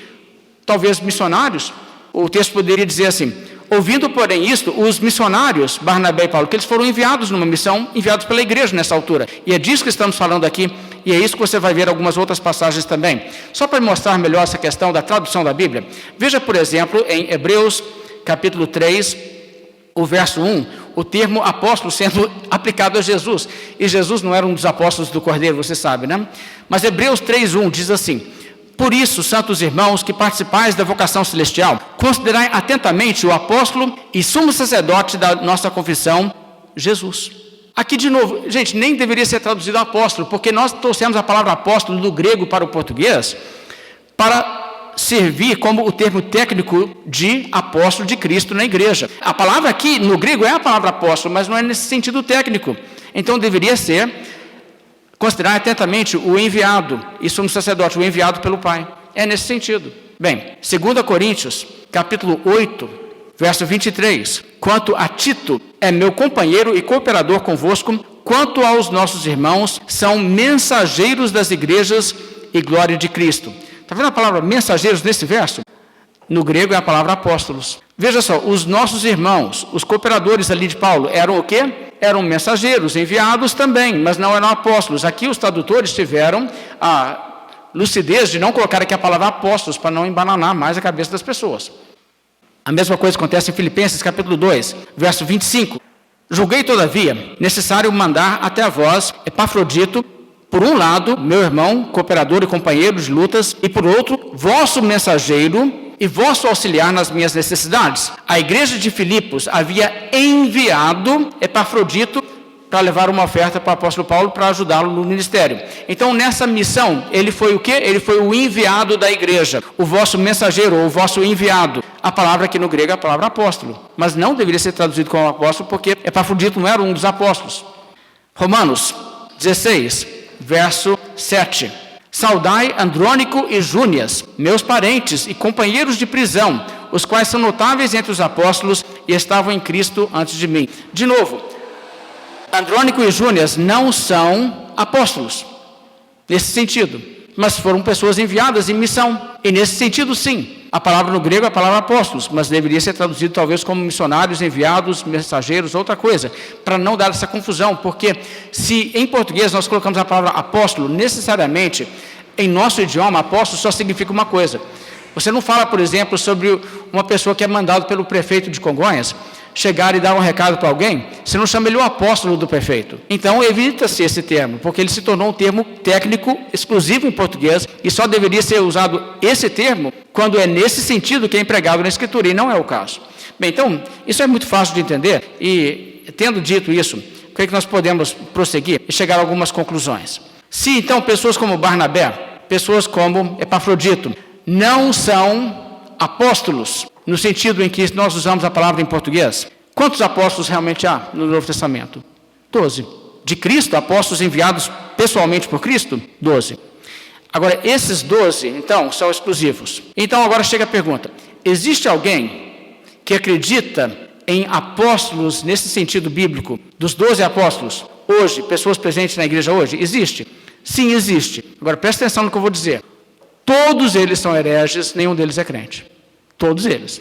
talvez missionários, o texto poderia dizer assim, ouvindo, porém, isto, os missionários, Barnabé e Paulo, que eles foram enviados numa missão, enviados pela igreja nessa altura. E é disso que estamos falando aqui, e é isso que você vai ver algumas outras passagens também. Só para mostrar melhor essa questão da tradução da Bíblia, veja, por exemplo, em Hebreus, capítulo 3, o verso 1, o termo apóstolo sendo aplicado a Jesus. E Jesus não era um dos apóstolos do Cordeiro, você sabe, né? Mas Hebreus 3:1 diz assim, por isso, santos irmãos, que participais da vocação celestial, considerai atentamente o apóstolo e sumo sacerdote da nossa confissão, Jesus. Aqui de novo, gente, nem deveria ser traduzido apóstolo, porque nós trouxemos a palavra apóstolo do grego para o português, para servir como o termo técnico de apóstolo de Cristo na igreja. A palavra aqui no grego é a palavra apóstolo, mas não é nesse sentido técnico. Então deveria ser considerar atentamente o enviado e sumo sacerdote, o enviado pelo Pai. É nesse sentido. Bem, 2 Coríntios, capítulo 8, Verso 23. Quanto a Tito, é meu companheiro e cooperador convosco, quanto aos nossos irmãos, são mensageiros das igrejas e glória de Cristo. Está vendo a palavra mensageiros nesse verso? No grego é a palavra apóstolos. Veja só, os nossos irmãos, os cooperadores ali de Paulo, eram o quê? Eram mensageiros, enviados também, mas não eram apóstolos. Aqui os tradutores tiveram a lucidez de não colocar aqui a palavra apóstolos, para não embananar mais a cabeça das pessoas. A mesma coisa acontece em Filipenses capítulo 2, verso 25. Julguei, todavia, necessário mandar até a vós Epafrodito, por um lado, meu irmão, cooperador e companheiro de lutas, e por outro, vosso mensageiro e vosso auxiliar nas minhas necessidades. A igreja de Filipos havia enviado Epafrodito para levar uma oferta para o apóstolo Paulo para ajudá-lo no ministério. Então, nessa missão, ele foi o quê? Ele foi o enviado da igreja, o vosso mensageiro, ou o vosso enviado. A palavra aqui no grego é a palavra apóstolo, mas não deveria ser traduzido como apóstolo, porque Epafrodito não era um dos apóstolos. Romanos 16, verso 7. Saudai Andrônico e Júnias, meus parentes e companheiros de prisão, os quais são notáveis entre os apóstolos e estavam em Cristo antes de mim. De novo, Andrônico e Júnias não são apóstolos, nesse sentido, mas foram pessoas enviadas em missão, e nesse sentido sim. A palavra no grego é a palavra apóstolos, mas deveria ser traduzido talvez como missionários, enviados, mensageiros, outra coisa, para não dar essa confusão, porque se em português nós colocamos a palavra apóstolo, necessariamente, em nosso idioma, apóstolo só significa uma coisa. Você não fala, por exemplo, sobre uma pessoa que é mandado pelo prefeito de Congonhas, chegar e dar um recado para alguém, você não chama ele o apóstolo do prefeito. Então, evita-se esse termo, porque ele se tornou um termo técnico exclusivo em português, e só deveria ser usado esse termo quando é nesse sentido que é empregado na Escritura, e não é o caso. Bem, então, isso é muito fácil de entender, e tendo dito isso, o que é que nós podemos prosseguir e chegar a algumas conclusões? Se, então, pessoas como Barnabé, pessoas como Epafrodito, não são apóstolos, no sentido em que nós usamos a palavra em português, quantos apóstolos realmente há no Novo Testamento? 12. De Cristo, apóstolos enviados pessoalmente por Cristo? 12. Agora, esses 12, então, são exclusivos. Então, agora chega a pergunta: existe alguém que acredita em apóstolos nesse sentido bíblico, dos 12 apóstolos, hoje, pessoas presentes na igreja hoje? Existe? Sim, existe. Agora, presta atenção no que eu vou dizer. Todos eles são hereges, nenhum deles é crente. Todos eles.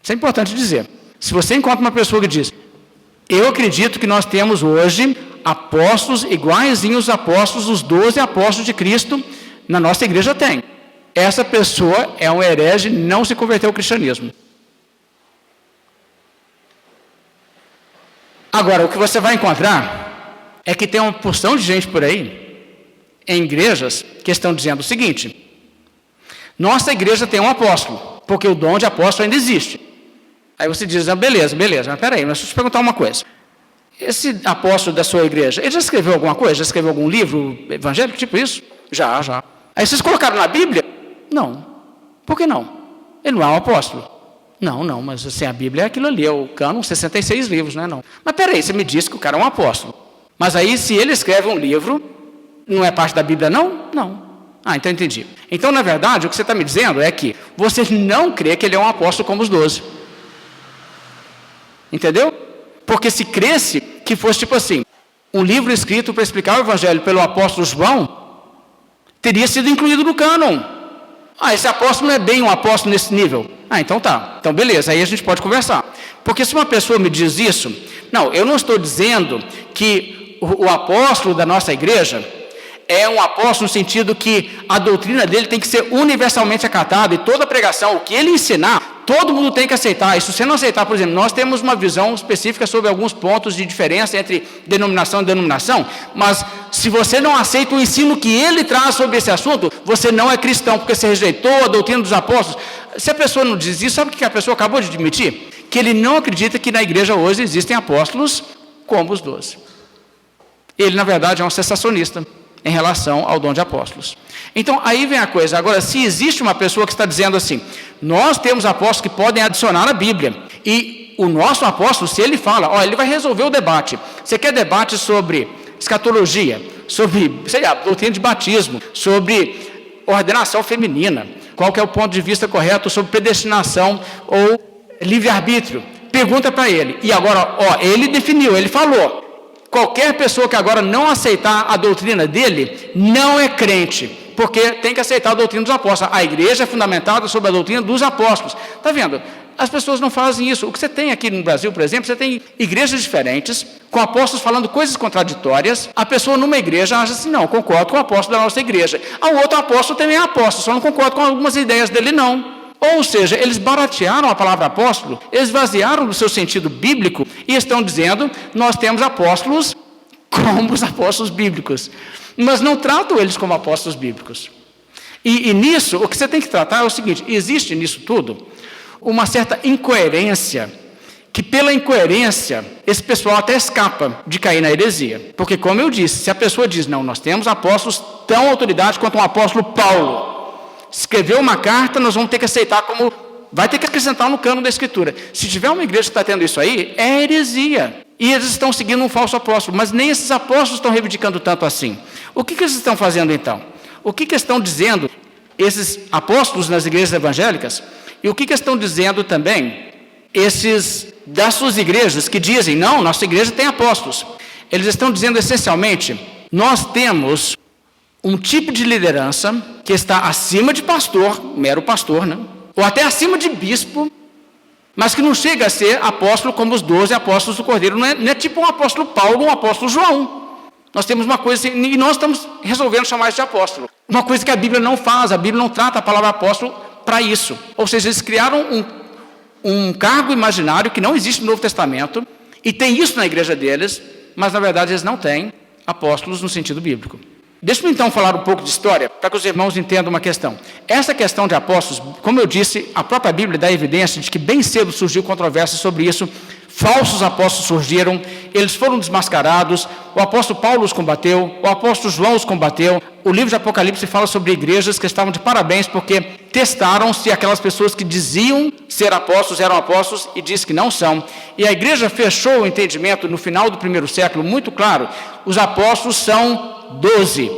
Isso é importante dizer. Se você encontra uma pessoa que diz: eu acredito que nós temos hoje apóstolos iguaizinhos aos apóstolos, os 12 apóstolos de Cristo, na nossa igreja tem. Essa pessoa é um herege, não se converteu ao cristianismo. Agora, o que você vai encontrar é que tem uma porção de gente por aí, em igrejas, que estão dizendo o seguinte: nossa igreja tem um apóstolo, porque o dom de apóstolo ainda existe. Aí você diz: ah, beleza, mas peraí, mas deixa eu te perguntar uma coisa. Esse apóstolo da sua igreja, ele já escreveu alguma coisa? Já escreveu algum livro evangélico, tipo isso? Já. Aí vocês colocaram na Bíblia? Não. Por que não? Ele não é um apóstolo. Não, mas assim, a Bíblia é aquilo ali, é o cânon, 66 livros, não é não? Mas peraí, você me disse que o cara é um apóstolo. Mas aí, se ele escreve um livro, não é parte da Bíblia, não? Não. Ah, então entendi. Então, na verdade, o que você está me dizendo é que você não crê que ele é um apóstolo como os 12. Entendeu? Porque se cresce que fosse tipo assim, um livro escrito para explicar o Evangelho pelo apóstolo João, teria sido incluído no cânon. Ah, esse apóstolo não é bem um apóstolo nesse nível. Ah, então tá. Então beleza, aí a gente pode conversar. Porque se uma pessoa me diz isso, não, eu não estou dizendo que o apóstolo da nossa igreja é um apóstolo no sentido que a doutrina dele tem que ser universalmente acatada, e toda pregação, o que ele ensinar, todo mundo tem que aceitar. E se você não aceitar, por exemplo, nós temos uma visão específica sobre alguns pontos de diferença entre denominação e denominação, mas se você não aceita o ensino que ele traz sobre esse assunto, você não é cristão, porque você rejeitou a doutrina dos apóstolos. Se a pessoa não diz isso, sabe o que a pessoa acabou de admitir? Que ele não acredita que na igreja hoje existem apóstolos como os 12. Ele, na verdade, é um sensacionista em relação ao dom de apóstolos. Então, aí vem a coisa. Agora, se existe uma pessoa que está dizendo assim, nós temos apóstolos que podem adicionar a Bíblia, e o nosso apóstolo, se ele fala, ó, ele vai resolver o debate. Você quer debate sobre escatologia, sobre, sei lá, doutrina de batismo, sobre ordenação feminina, qual que é o ponto de vista correto sobre predestinação ou livre-arbítrio. Pergunta para ele. E agora, ele definiu, ele falou. Qualquer pessoa que agora não aceitar a doutrina dele, não é crente, porque tem que aceitar a doutrina dos apóstolos. A igreja é fundamentada sobre a doutrina dos apóstolos. Está vendo? As pessoas não fazem isso. O que você tem aqui no Brasil, por exemplo, você tem igrejas diferentes, com apóstolos falando coisas contraditórias. A pessoa numa igreja acha assim, não, concordo com o apóstolo da nossa igreja. O outro apóstolo também é apóstolo, só não concordo com algumas ideias dele, não. Ou seja, eles baratearam a palavra apóstolo, esvaziaram do seu sentido bíblico e estão dizendo, nós temos apóstolos como os apóstolos bíblicos, mas não tratam eles como apóstolos bíblicos. E nisso, o que você tem que tratar é o seguinte, existe nisso tudo uma certa incoerência, que pela incoerência, esse pessoal até escapa de cair na heresia. Porque, como eu disse, se a pessoa diz, não, nós temos apóstolos tão autoridade quanto um apóstolo Paulo, escreveu uma carta, nós vamos ter que aceitar como... Vai ter que acrescentar no cano da Escritura. Se tiver uma igreja que está tendo isso aí, é heresia. E eles estão seguindo um falso apóstolo. Mas nem esses apóstolos estão reivindicando tanto assim. O que eles estão fazendo então? O que estão dizendo esses apóstolos nas igrejas evangélicas? E o que estão dizendo também esses das suas igrejas que dizem, não, nossa igreja tem apóstolos. Eles estão dizendo essencialmente, nós temos um tipo de liderança que está acima de pastor, mero pastor, né? Ou até acima de bispo, mas que não chega a ser apóstolo como os 12 apóstolos do Cordeiro. Não é tipo um apóstolo Paulo ou um apóstolo João. Nós temos uma coisa, e nós estamos resolvendo chamar isso de apóstolo. Uma coisa que a Bíblia não faz, a Bíblia não trata a palavra apóstolo para isso. Ou seja, eles criaram um cargo imaginário que não existe no Novo Testamento, e tem isso na igreja deles, mas na verdade eles não têm apóstolos no sentido bíblico. Deixa-me então falar um pouco de história, para que os irmãos entendam uma questão. Essa questão de apóstolos, como eu disse, a própria Bíblia dá evidência de que bem cedo surgiu controvérsia sobre isso, falsos apóstolos surgiram, eles foram desmascarados, o apóstolo Paulo os combateu, o apóstolo João os combateu. O livro de Apocalipse fala sobre igrejas que estavam de parabéns, porque testaram se aquelas pessoas que diziam ser apóstolos eram apóstolos e diz que não são. E a igreja fechou o entendimento no final do primeiro século, muito claro, os apóstolos são 12,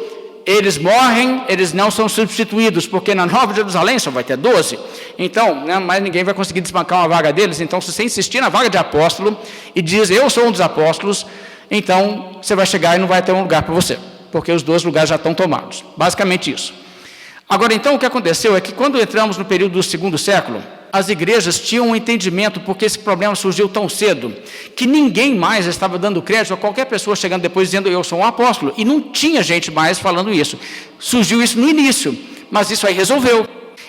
eles morrem, eles não são substituídos, porque na Nova Jerusalém só vai ter 12, então, mas ninguém vai conseguir desbancar uma vaga deles. Então, se você insistir na vaga de apóstolo e diz, eu sou um dos apóstolos, então você vai chegar e não vai ter um lugar para você, porque os 12 lugares já estão tomados, basicamente isso. Agora, então, o que aconteceu é que quando entramos no período do segundo século, as igrejas tinham um entendimento, porque esse problema surgiu tão cedo, que ninguém mais estava dando crédito a qualquer pessoa chegando depois dizendo, eu sou um apóstolo, e não tinha gente mais falando isso. Surgiu isso no início, mas isso aí resolveu.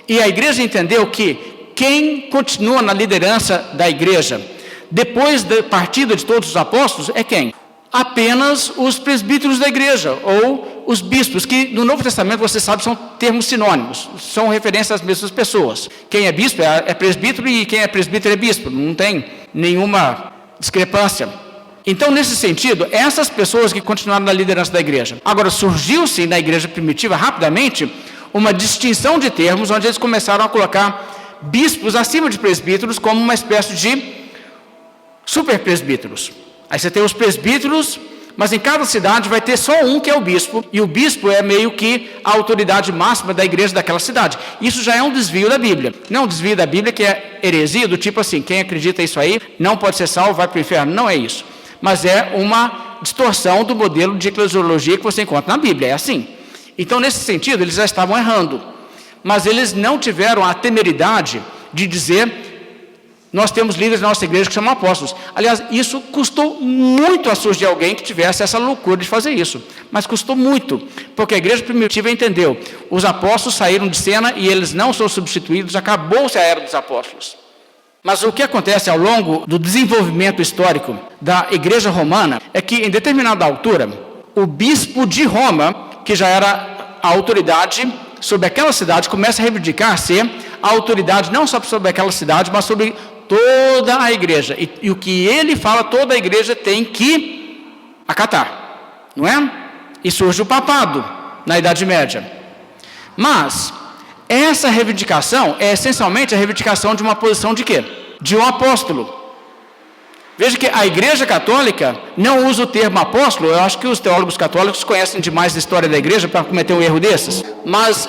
E a igreja entendeu que quem continua na liderança da igreja, depois da partida de todos os apóstolos, é quem? Apenas os presbíteros da igreja, ou os bispos, que no Novo Testamento, você sabe, são termos sinônimos, são referências às mesmas pessoas. Quem é bispo é presbítero e quem é presbítero é bispo, não tem nenhuma discrepância. Então, nesse sentido, essas pessoas que continuaram na liderança da igreja. Agora, surgiu-se na igreja primitiva, rapidamente, uma distinção de termos, onde eles começaram a colocar bispos acima de presbíteros como uma espécie de superpresbíteros. Aí você tem os presbíteros, mas em cada cidade vai ter só um que é o bispo, e o bispo é meio que a autoridade máxima da igreja daquela cidade. Isso já é um desvio da Bíblia. Não é um desvio da Bíblia que é heresia, do tipo assim, quem acredita isso aí não pode ser salvo, vai para o inferno. Não é isso. Mas é uma distorção do modelo de eclesiologia que você encontra na Bíblia, é assim. Então, nesse sentido, eles já estavam errando. Mas eles não tiveram a temeridade de dizer... Nós temos líderes na nossa igreja que chamam apóstolos. Aliás, isso custou muito a surgir alguém que tivesse essa loucura de fazer isso. Mas custou muito, porque a igreja primitiva entendeu. Os apóstolos saíram de cena e eles não são substituídos, acabou-se a era dos apóstolos. Mas o que acontece ao longo do desenvolvimento histórico da igreja romana é que, em determinada altura, o bispo de Roma, que já era a autoridade sobre aquela cidade, começa a reivindicar ser a autoridade não só sobre aquela cidade, mas sobre toda a igreja, e o que ele fala, toda a igreja tem que acatar, não é? E surge o papado na Idade Média. Mas essa reivindicação é essencialmente a reivindicação de uma posição de quê? De um apóstolo. Veja que a igreja católica não usa o termo apóstolo. Eu acho que os teólogos católicos conhecem demais a história da igreja para cometer um erro desses, mas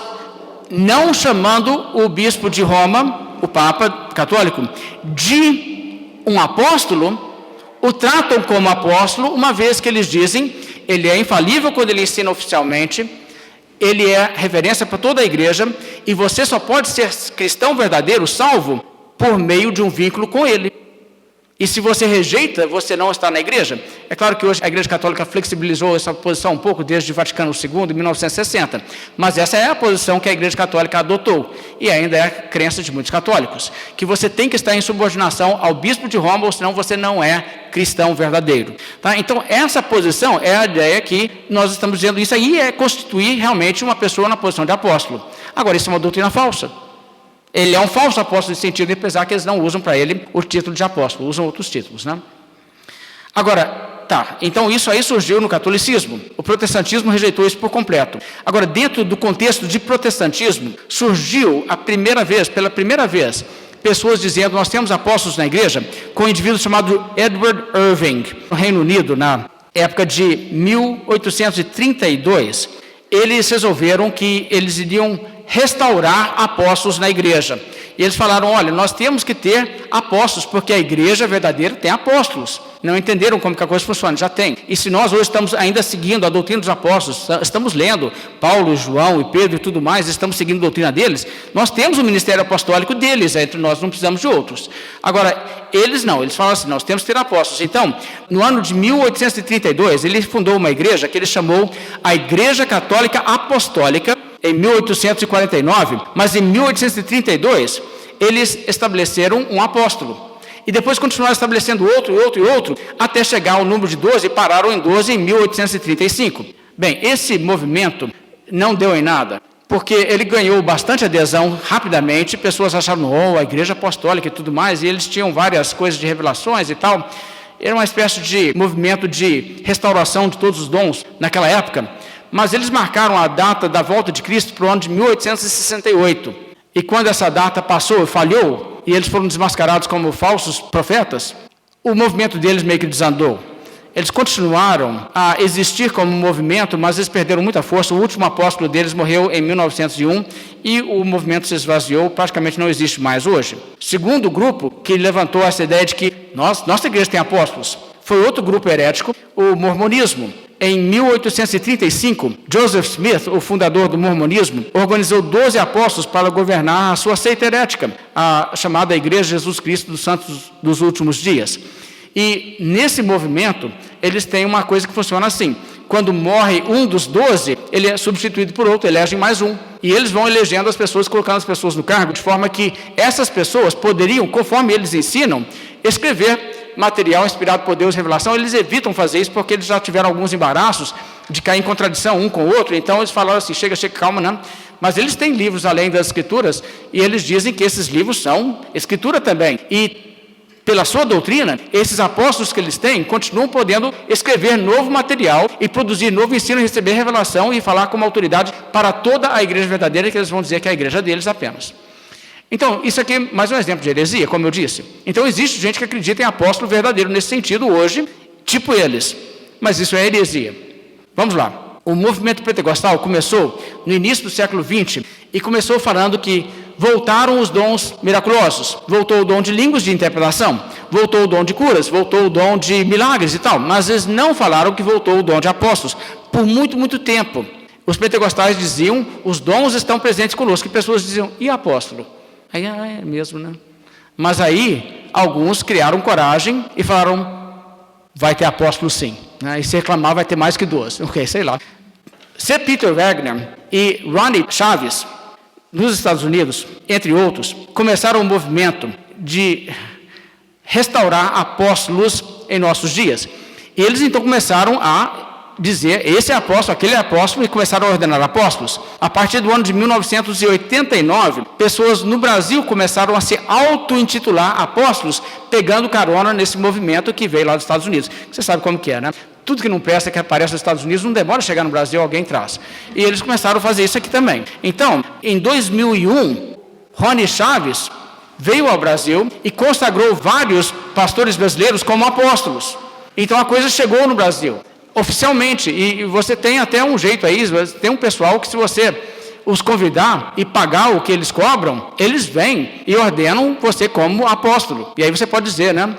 não chamando o bispo de Roma, Papa católico, de um apóstolo, o tratam como apóstolo, uma vez que eles dizem, ele é infalível quando ele ensina oficialmente, ele é referência para toda a igreja, e você só pode ser cristão verdadeiro, salvo, por meio de um vínculo com ele. E se você rejeita, você não está na igreja. É claro que hoje a Igreja Católica flexibilizou essa posição um pouco desde o Vaticano II, em 1960. Mas essa é a posição que a Igreja Católica adotou. E ainda é a crença de muitos católicos. Que você tem que estar em subordinação ao Bispo de Roma, ou senão você não é cristão verdadeiro. Tá? Então, essa posição é a ideia que nós estamos dizendo. Isso aí é constituir realmente uma pessoa na posição de apóstolo. Agora, isso é uma doutrina falsa. Ele é um falso apóstolo nesse sentido, apesar que eles não usam para ele o título de apóstolo, usam outros títulos, né? Agora, tá, então isso aí surgiu no catolicismo. O protestantismo rejeitou isso por completo. Agora, dentro do contexto de protestantismo, surgiu pela primeira vez, pessoas dizendo, nós temos apóstolos na igreja, com um indivíduo chamado Edward Irving, no Reino Unido, na época de 1832. Eles resolveram que eles iriam restaurar apóstolos na igreja. E eles falaram, olha, nós temos que ter apóstolos, porque a igreja verdadeira tem apóstolos. Não entenderam como que a coisa funciona, já tem. E se nós hoje estamos ainda seguindo a doutrina dos apóstolos, estamos lendo Paulo, João e Pedro e tudo mais, estamos seguindo a doutrina deles, nós temos o ministério apostólico deles, entre nós não precisamos de outros. Agora, eles não, eles falam assim, nós temos que ter apóstolos. Então, no ano de 1832, ele fundou uma igreja que ele chamou a Igreja Católica Apostólica, em 1849, mas em 1832, eles estabeleceram um apóstolo. E depois continuaram estabelecendo outro, até chegar ao número de 12, e pararam em 12 em 1835. Bem, esse movimento não deu em nada, porque ele ganhou bastante adesão rapidamente, pessoas acharam, a igreja apostólica e tudo mais, e eles tinham várias coisas de revelações e tal. Era uma espécie de movimento de restauração de todos os dons naquela época. Mas eles marcaram a data da volta de Cristo para o ano de 1868. E quando essa data passou e falhou, e eles foram desmascarados como falsos profetas, o movimento deles meio que desandou. Eles continuaram a existir como movimento, mas eles perderam muita força. O último apóstolo deles morreu em 1901 e o movimento se esvaziou, praticamente não existe mais hoje. Segundo grupo que levantou essa ideia de que nossa igreja tem apóstolos, foi outro grupo herético, o mormonismo. Em 1835, Joseph Smith, o fundador do mormonismo, organizou 12 apóstolos para governar a sua seita herética, a chamada Igreja de Jesus Cristo dos Santos dos Últimos Dias. E nesse movimento, eles têm uma coisa que funciona assim. Quando morre um dos 12, ele é substituído por outro, elegem mais um. E eles vão elegendo as pessoas, colocando as pessoas no cargo, de forma que essas pessoas poderiam, conforme eles ensinam, escrever material inspirado por Deus, revelação. Eles evitam fazer isso porque eles já tiveram alguns embaraços de cair em contradição um com o outro, então eles falaram assim, chega, calma, não. Mas eles têm livros além das escrituras, e eles dizem que esses livros são escritura também, e pela sua doutrina, esses apóstolos que eles têm, continuam podendo escrever novo material, e produzir novo ensino, receber revelação, e falar com uma autoridade para toda a igreja verdadeira, que eles vão dizer que é a igreja deles apenas. Então, isso aqui é mais um exemplo de heresia, como eu disse. Então, existe gente que acredita em apóstolo verdadeiro nesse sentido hoje, tipo eles. Mas isso é heresia. Vamos lá. O movimento pentecostal começou no início do século XX e começou falando que voltaram os dons miraculosos. Voltou o dom de línguas de interpretação, voltou o dom de curas, voltou o dom de milagres e tal. Mas eles não falaram que voltou o dom de apóstolos por muito, muito tempo. Os pentecostais diziam, os dons estão presentes conosco. E pessoas diziam, e apóstolo? Aí, é mesmo, né? Mas aí, alguns criaram coragem e falaram, vai ter apóstolo sim. Né? E se reclamar, vai ter mais que 12. Ok, sei lá. C. Peter Wagner e Ronnie Chaves, nos Estados Unidos, entre outros, começaram um movimento de restaurar apóstolos em nossos dias. E eles então começaram a dizer, esse é apóstolo, aquele é apóstolo, e começaram a ordenar apóstolos. A partir do ano de 1989, pessoas no Brasil começaram a se auto-intitular apóstolos, pegando carona nesse movimento que veio lá dos Estados Unidos. Você sabe como que é, né? Tudo que não presta, que aparece nos Estados Unidos, não demora a chegar no Brasil, alguém traz. E eles começaram a fazer isso aqui também. Então, em 2001, Ronnie Chaves veio ao Brasil e consagrou vários pastores brasileiros como apóstolos. Então, a coisa chegou no Brasil. Oficialmente, e você tem até um jeito aí, tem um pessoal que se você os convidar e pagar o que eles cobram, eles vêm e ordenam você como apóstolo. E aí você pode dizer, né?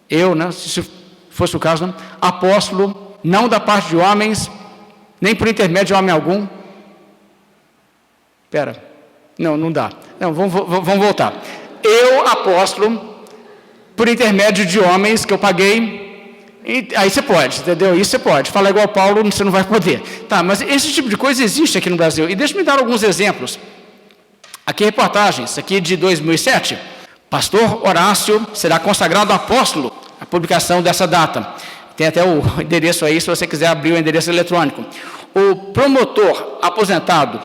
Eu, né? Se fosse o caso, né? Apóstolo, não da parte de homens, nem por intermédio de homem algum. Espera, não dá. Não, vamos voltar. Eu, apóstolo, por intermédio de homens que eu paguei. E aí você pode, entendeu? Isso você pode. Falar igual Paulo, você não vai poder. Tá, mas esse tipo de coisa existe aqui no Brasil. E deixa eu me dar alguns exemplos. Aqui reportagens, aqui de 2007. Pastor Horácio será consagrado apóstolo. A publicação dessa data. Tem até o endereço aí, se você quiser abrir o endereço eletrônico. O promotor aposentado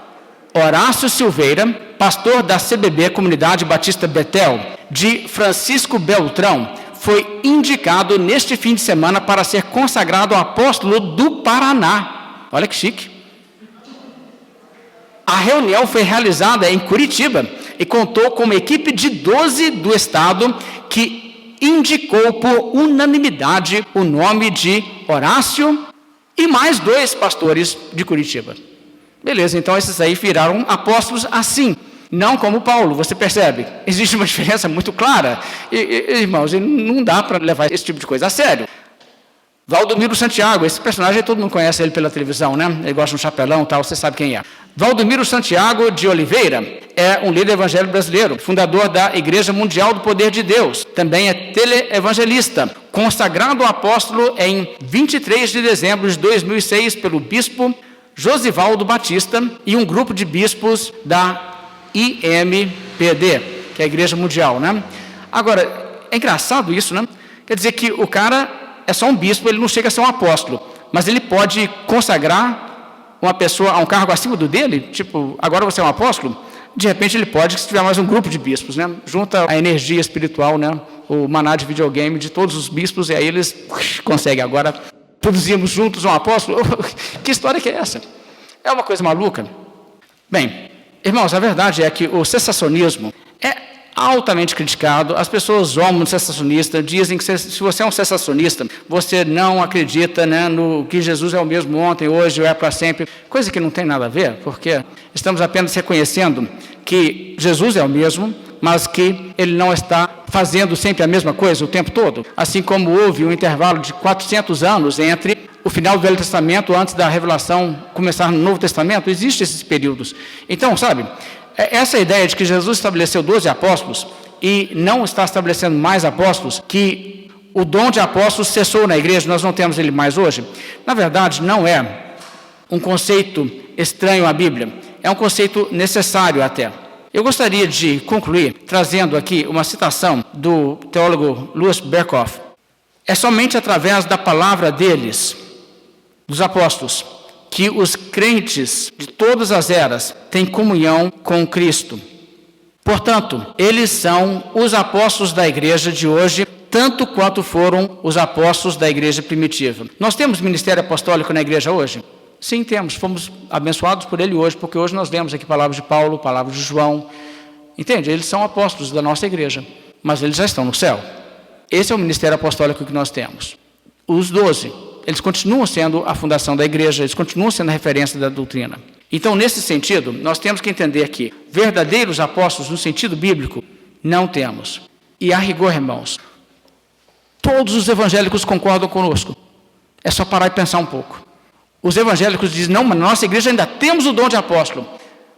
Horácio Silveira, pastor da CBB, Comunidade Batista Betel, de Francisco Beltrão, foi indicado neste fim de semana para ser consagrado apóstolo do Paraná. Olha que chique. A reunião foi realizada em Curitiba e contou com uma equipe de 12 do estado que indicou por unanimidade o nome de Horácio e mais 2 pastores de Curitiba. Beleza, então esses aí viraram apóstolos assim. Não como Paulo, você percebe? Existe uma diferença muito clara. Irmãos, não dá para levar esse tipo de coisa a sério. Valdomiro Santiago, esse personagem todo mundo conhece ele pela televisão, né? Ele gosta de um chapelão e tal, você sabe quem é. Valdomiro Santiago de Oliveira é um líder evangélico brasileiro, fundador da Igreja Mundial do Poder de Deus. Também é teleevangelista, consagrado apóstolo em 23 de dezembro de 2006 pelo bispo Josivaldo Batista e um grupo de bispos da IMPD, que é a Igreja Mundial, né? Agora, é engraçado isso, né? Quer dizer que o cara é só um bispo, ele não chega a ser um apóstolo, mas ele pode consagrar uma pessoa a um cargo acima do dele, tipo, agora você é um apóstolo? De repente ele pode, se tiver mais um grupo de bispos, né? Junta a energia espiritual, né? O maná de videogame de todos os bispos, e aí eles conseguem agora produzimos juntos um apóstolo. Que história que é essa? É uma coisa maluca? Bem, irmãos, a verdade é que o cessacionismo é altamente criticado. As pessoas zombam do cessacionista, dizem que se você é um cessacionista, você não acredita, né, no que Jesus é o mesmo ontem, hoje ou é para sempre. Coisa que não tem nada a ver, porque estamos apenas reconhecendo que Jesus é o mesmo, mas que ele não está fazendo sempre a mesma coisa o tempo todo. Assim como houve um intervalo de 400 anos entre o final do Velho Testamento, antes da revelação começar no Novo Testamento, existem esses períodos. Então, sabe, essa ideia de que Jesus estabeleceu 12 apóstolos e não está estabelecendo mais apóstolos, que o dom de apóstolos cessou na igreja, nós não temos ele mais hoje, na verdade não é um conceito estranho à Bíblia, é um conceito necessário até. Eu gostaria de concluir trazendo aqui uma citação do teólogo Louis Berkhof. É somente através da palavra deles, dos apóstolos, que os crentes de todas as eras têm comunhão com Cristo. Portanto, eles são os apóstolos da igreja de hoje, tanto quanto foram os apóstolos da igreja primitiva. Nós temos ministério apostólico na igreja hoje? Sim, temos. Fomos abençoados por ele hoje, porque hoje nós lemos aqui palavras de Paulo, palavras de João. Entende? Eles são apóstolos da nossa igreja, mas eles já estão no céu. Esse é o ministério apostólico que nós temos. Os 12, eles continuam sendo a fundação da igreja, eles continuam sendo a referência da doutrina. Então, nesse sentido, nós temos que entender que verdadeiros apóstolos, no sentido bíblico, não temos. E a rigor, irmãos, todos os evangélicos concordam conosco. É só parar e pensar um pouco. Os evangélicos dizem, não, mas na nossa igreja ainda temos o dom de apóstolo.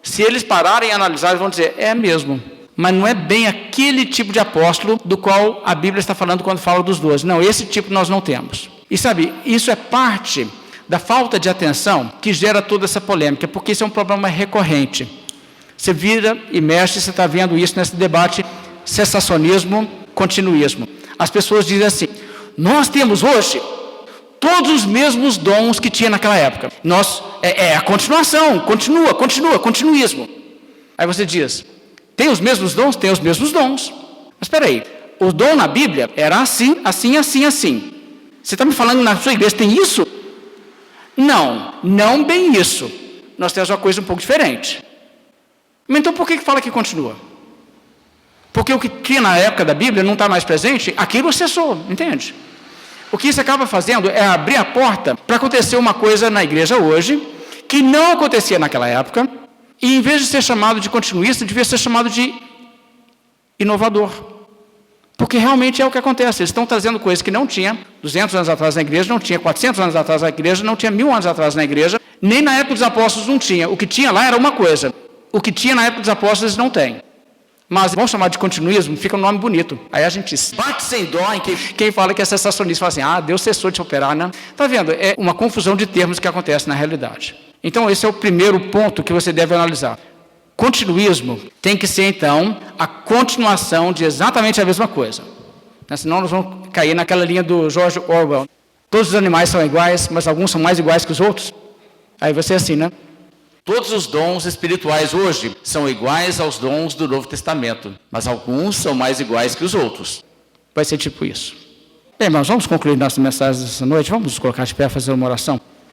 Se eles pararem e analisarem, vão dizer, é mesmo. Mas não é bem aquele tipo de apóstolo do qual a Bíblia está falando quando fala dos 12. Não, esse tipo nós não temos. E sabe, isso é parte da falta de atenção que gera toda essa polêmica, porque isso é um problema recorrente. Você vira e mexe, você está vendo isso nesse debate cessacionismo, continuismo. As pessoas dizem assim, nós temos hoje todos os mesmos dons que tinha naquela época. É a continuação, continuismo. Aí você diz, tem os mesmos dons? Tem os mesmos dons. Mas espera aí, o dom na Bíblia era assim. Você está me falando na sua igreja tem isso? Não bem isso. Nós temos uma coisa um pouco diferente. Mas então por que fala que continua? Porque o que tinha na época da Bíblia não está mais presente, aquilo cessou, entende? O que isso acaba fazendo é abrir a porta para acontecer uma coisa na igreja hoje, que não acontecia naquela época, E em vez de ser chamado de continuista, devia ser chamado de inovador. Porque realmente é o que acontece. Eles estão trazendo coisas que não tinha 200 anos atrás na igreja, não tinha 400 anos atrás na igreja, não tinha 1000 anos atrás na igreja, nem na época dos apóstolos não tinha. O que tinha lá era uma coisa. O que tinha na época dos apóstolos eles não têm. Mas vamos chamar de continuismo, fica um nome bonito. Aí a gente bate sem dó em quem fala que é sensacionista. Fala assim, Deus cessou de operar, né? Está vendo? É uma confusão de termos que acontece na realidade. Então esse é o primeiro ponto que você deve analisar. Continuismo tem que ser, então, a continuação de exatamente a mesma coisa. Senão nós vamos cair naquela linha do George Orwell. Todos os animais são iguais, mas alguns são mais iguais que os outros. Aí você é assim, né? Todos os dons espirituais hoje são iguais aos dons do Novo Testamento, mas alguns são mais iguais que os outros. Vai ser tipo isso. Bem, irmãos, vamos concluir nossa mensagem dessa noite? Vamos nos colocar de pé e fazer uma oração?